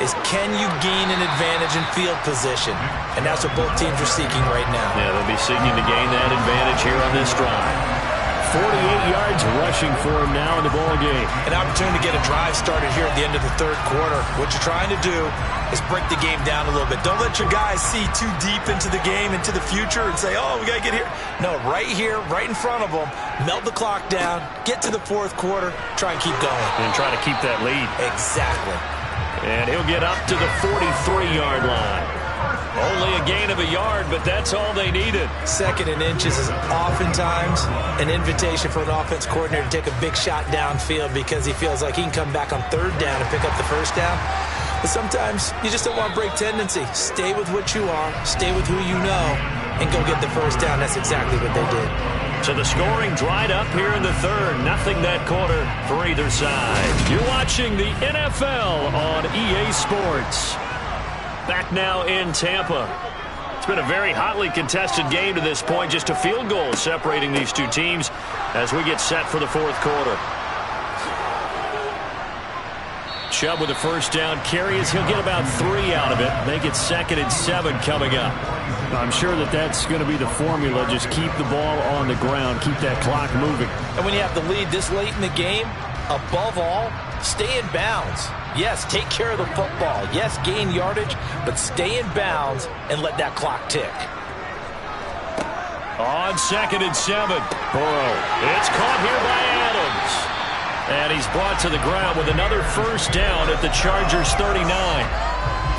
is, can you gain an advantage in field position? And that's what both teams are seeking right now. Yeah, they'll be seeking to gain that advantage here on this drive. 48 yards rushing for him now in the ball game. An opportunity to get a drive started here at the end of the third quarter. What you're trying to do is break the game down a little bit. Don't let your guys see too deep into the game, into the future, and say, oh, we got to get here. No, right here, right in front of them, melt the clock down, get to the fourth quarter, try and keep going. And try to keep that lead. Exactly. And he'll get up to the 43-yard line. Only a gain of a yard, but that's all they needed. Second and inches is oftentimes an invitation for an offense coordinator to take a big shot downfield because he feels like he can come back on third down and pick up the first down. But sometimes you just don't want to break tendency. Stay with what you are, stay with who you know, and go get the first down. That's exactly what they did. So the scoring dried up here in the third. Nothing that quarter for either side. You're watching the NFL on EA Sports. Back now in Tampa. It's been a very hotly contested game to this point. Just a field goal separating these two teams as we get set for the fourth quarter. Chubb with a first down carry as he'll get about 3 out of it. Make it 2nd and 7 coming up. I'm sure that's going to be the formula. Just keep the ball on the ground. Keep that clock moving. And when you have the lead this late in the game, above all, stay in bounds. Yes, take care of the football. Yes, gain yardage, but stay in bounds and let that clock tick. On 2nd and 7, Burrow. It's caught here by Adams. And he's brought to the ground with another first down at the Chargers' 39.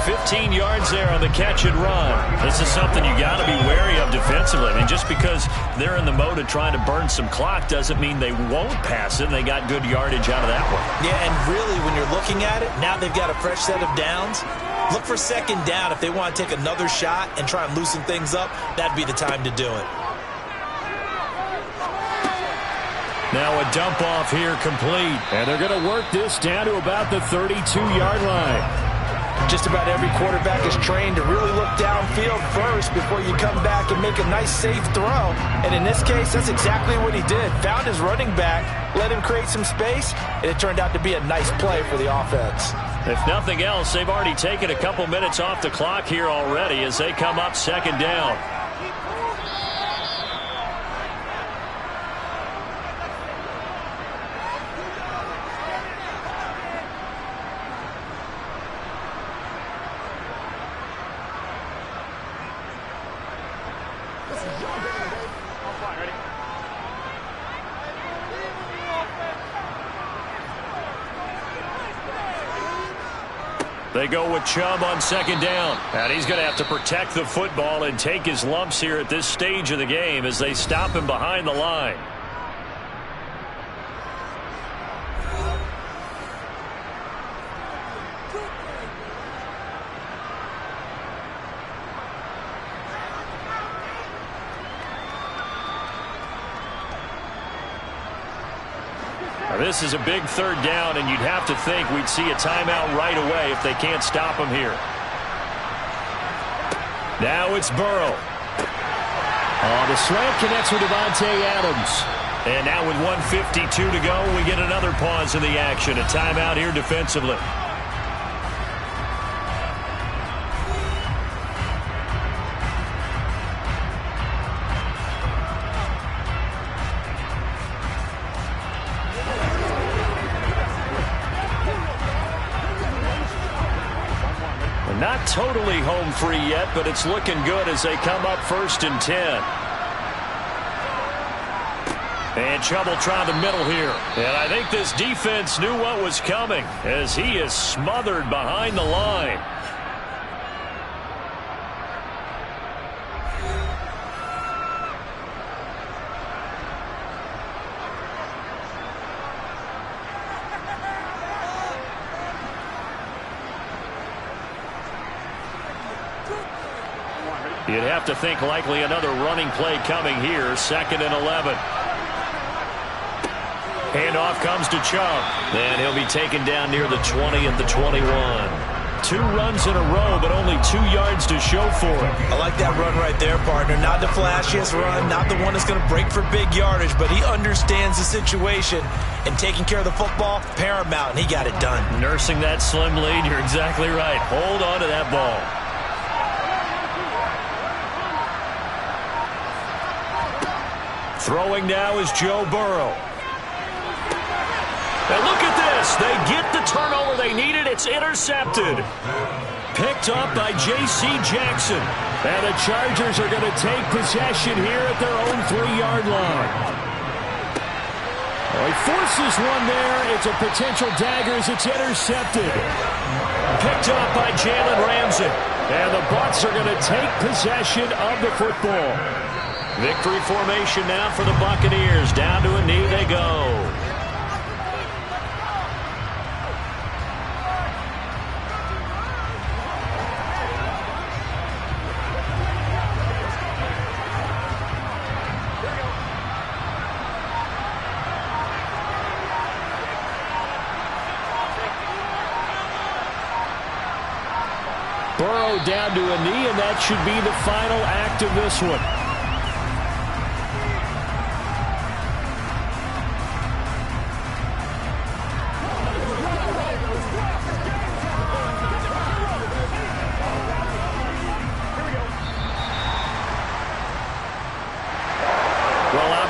15 yards there on the catch and run. This is something you got to be wary of defensively. I mean, just because they're in the mode of trying to burn some clock doesn't mean they won't pass it. They got good yardage out of that one. Yeah, and really, when you're looking at it, now they've got a fresh set of downs. Look for second down. If they want to take another shot and try and loosen things up, that'd be the time to do it. Now a dump off here complete. And they're going to work this down to about the 32-yard line. Just about every quarterback is trained to really look downfield first before you come back and make a nice, safe throw. And in this case, that's exactly what he did. Found his running back, let him create some space, and it turned out to be a nice play for the offense. If nothing else, they've already taken a couple minutes off the clock here already as they come up 2nd down. They go with Chubb on 2nd down. And he's going to have to protect the football and take his lumps here at this stage of the game as they stop him behind the line. This is a big third down, and you'd have to think we'd see a timeout right away if they can't stop him here. Now it's Burrow. The slant connects with Davante Adams. And now with 1:52 to go, we get another pause in the action. A timeout here defensively. Not totally home free yet, but it's looking good as they come up 1st and 10. And Chubb will try the middle here. And I think this defense knew what was coming as he is smothered behind the line. You'd have to think likely another running play coming here. 2nd and 11. Handoff comes to Chubb. And he'll be taken down near the 20 at the 21. 2 runs in a row, but only 2 yards to show for it. I like that run right there, partner. Not the flashiest run, not the one that's going to break for big yardage, but he understands the situation, and taking care of the football, paramount, and he got it done. Nursing that slim lead, you're exactly right. Hold on to that ball. Throwing now is Joe Burrow. And look at this. They get the turnover they needed. It's intercepted. Picked up by J.C. Jackson. And the Chargers are going to take possession here at their own 3-yard line. Well, he forces one there. It's a potential dagger as it's intercepted. Picked up by Jalen Ramsey. And the Bucs are going to take possession of the football. Victory formation now for the Buccaneers. Down to a knee they go. Burrow down to a knee, and that should be the final act of this one.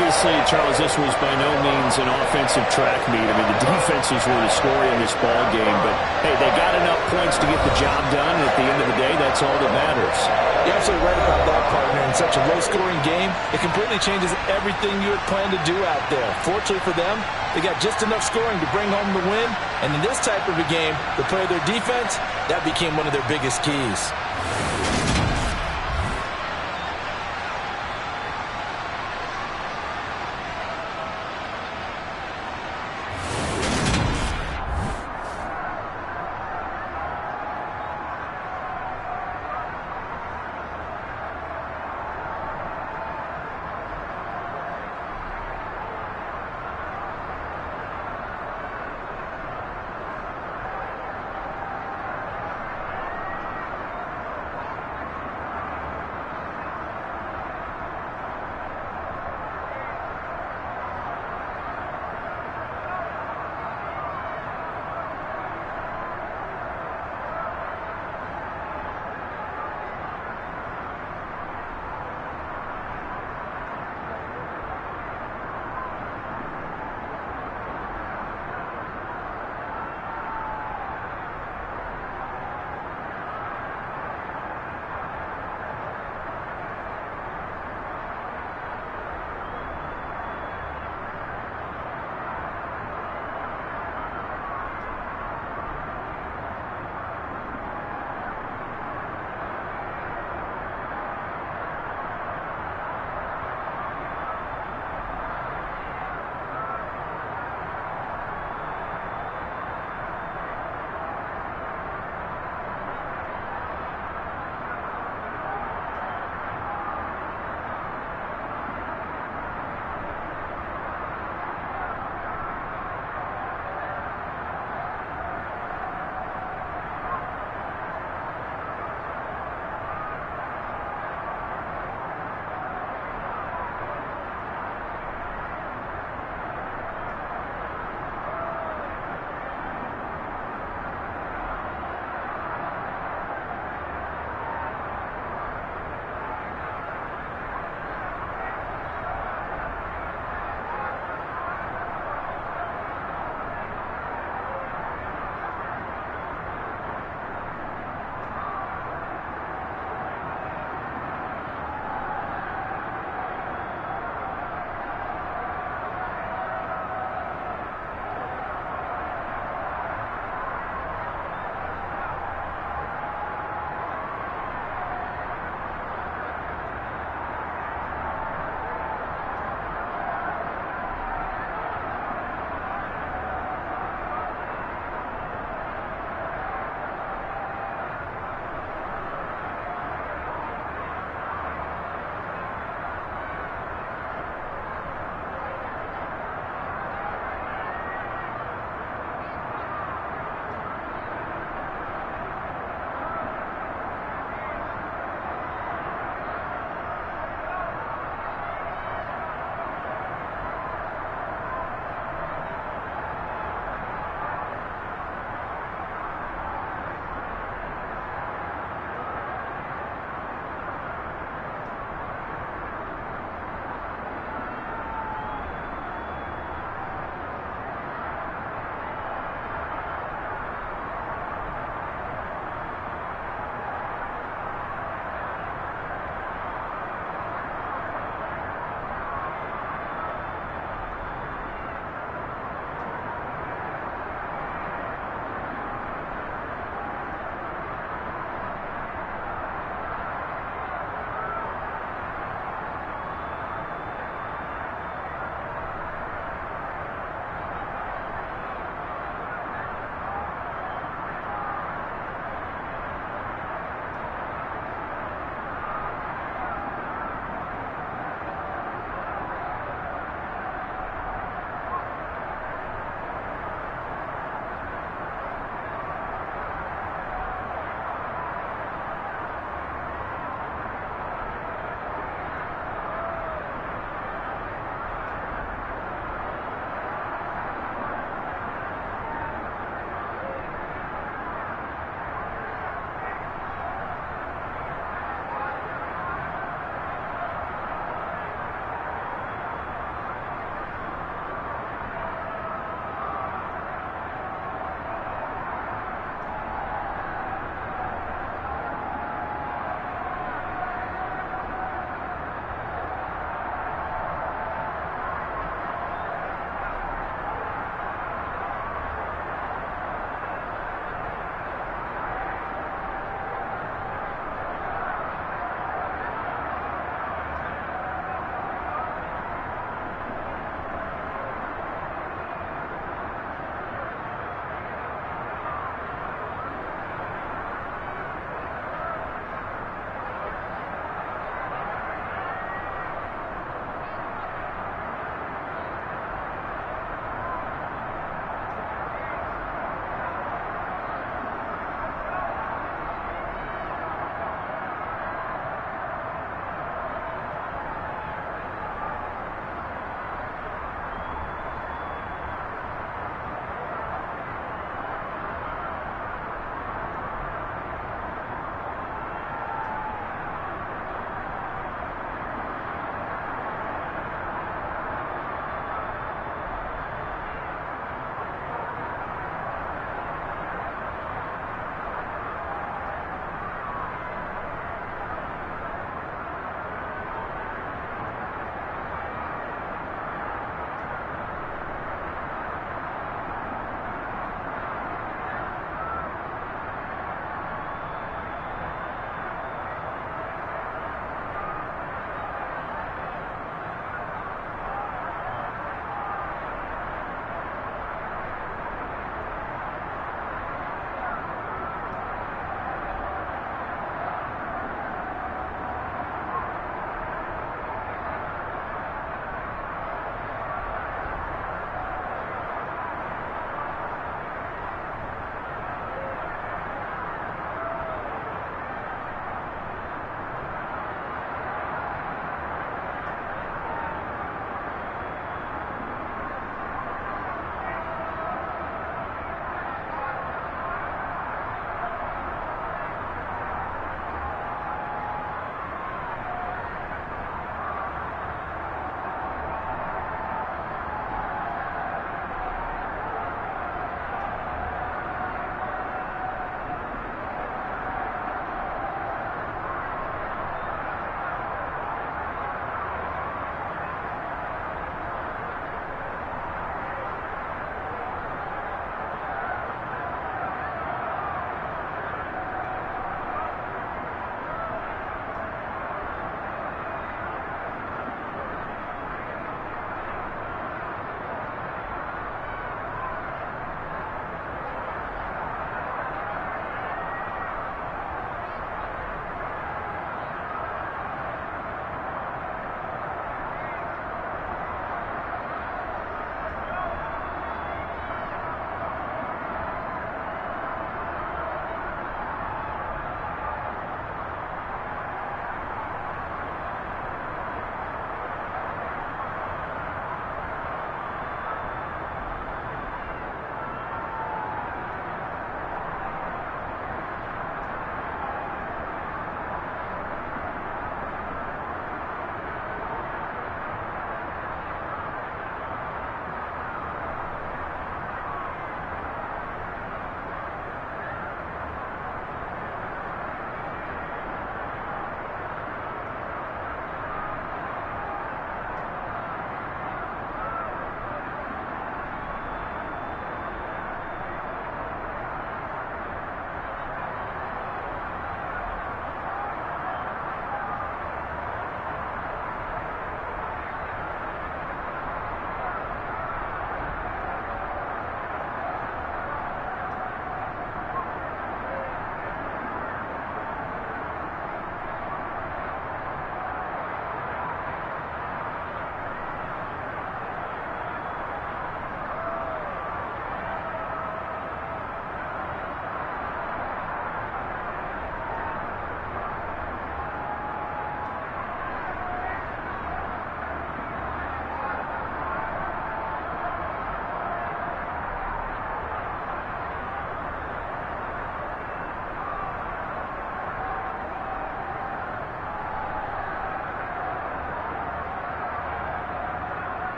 Obviously, Charles, this was by no means an offensive track meet. I mean, the defenses were the story in this ball game, but hey, they got enough points to get the job done, and at the end of the day, that's all that matters. You're absolutely right about that, partner. In such a low-scoring game, it completely changes everything you had planned to do out there. Fortunately for them, they got just enough scoring to bring home the win, and in this type of a game, to play their defense, that became one of their biggest keys.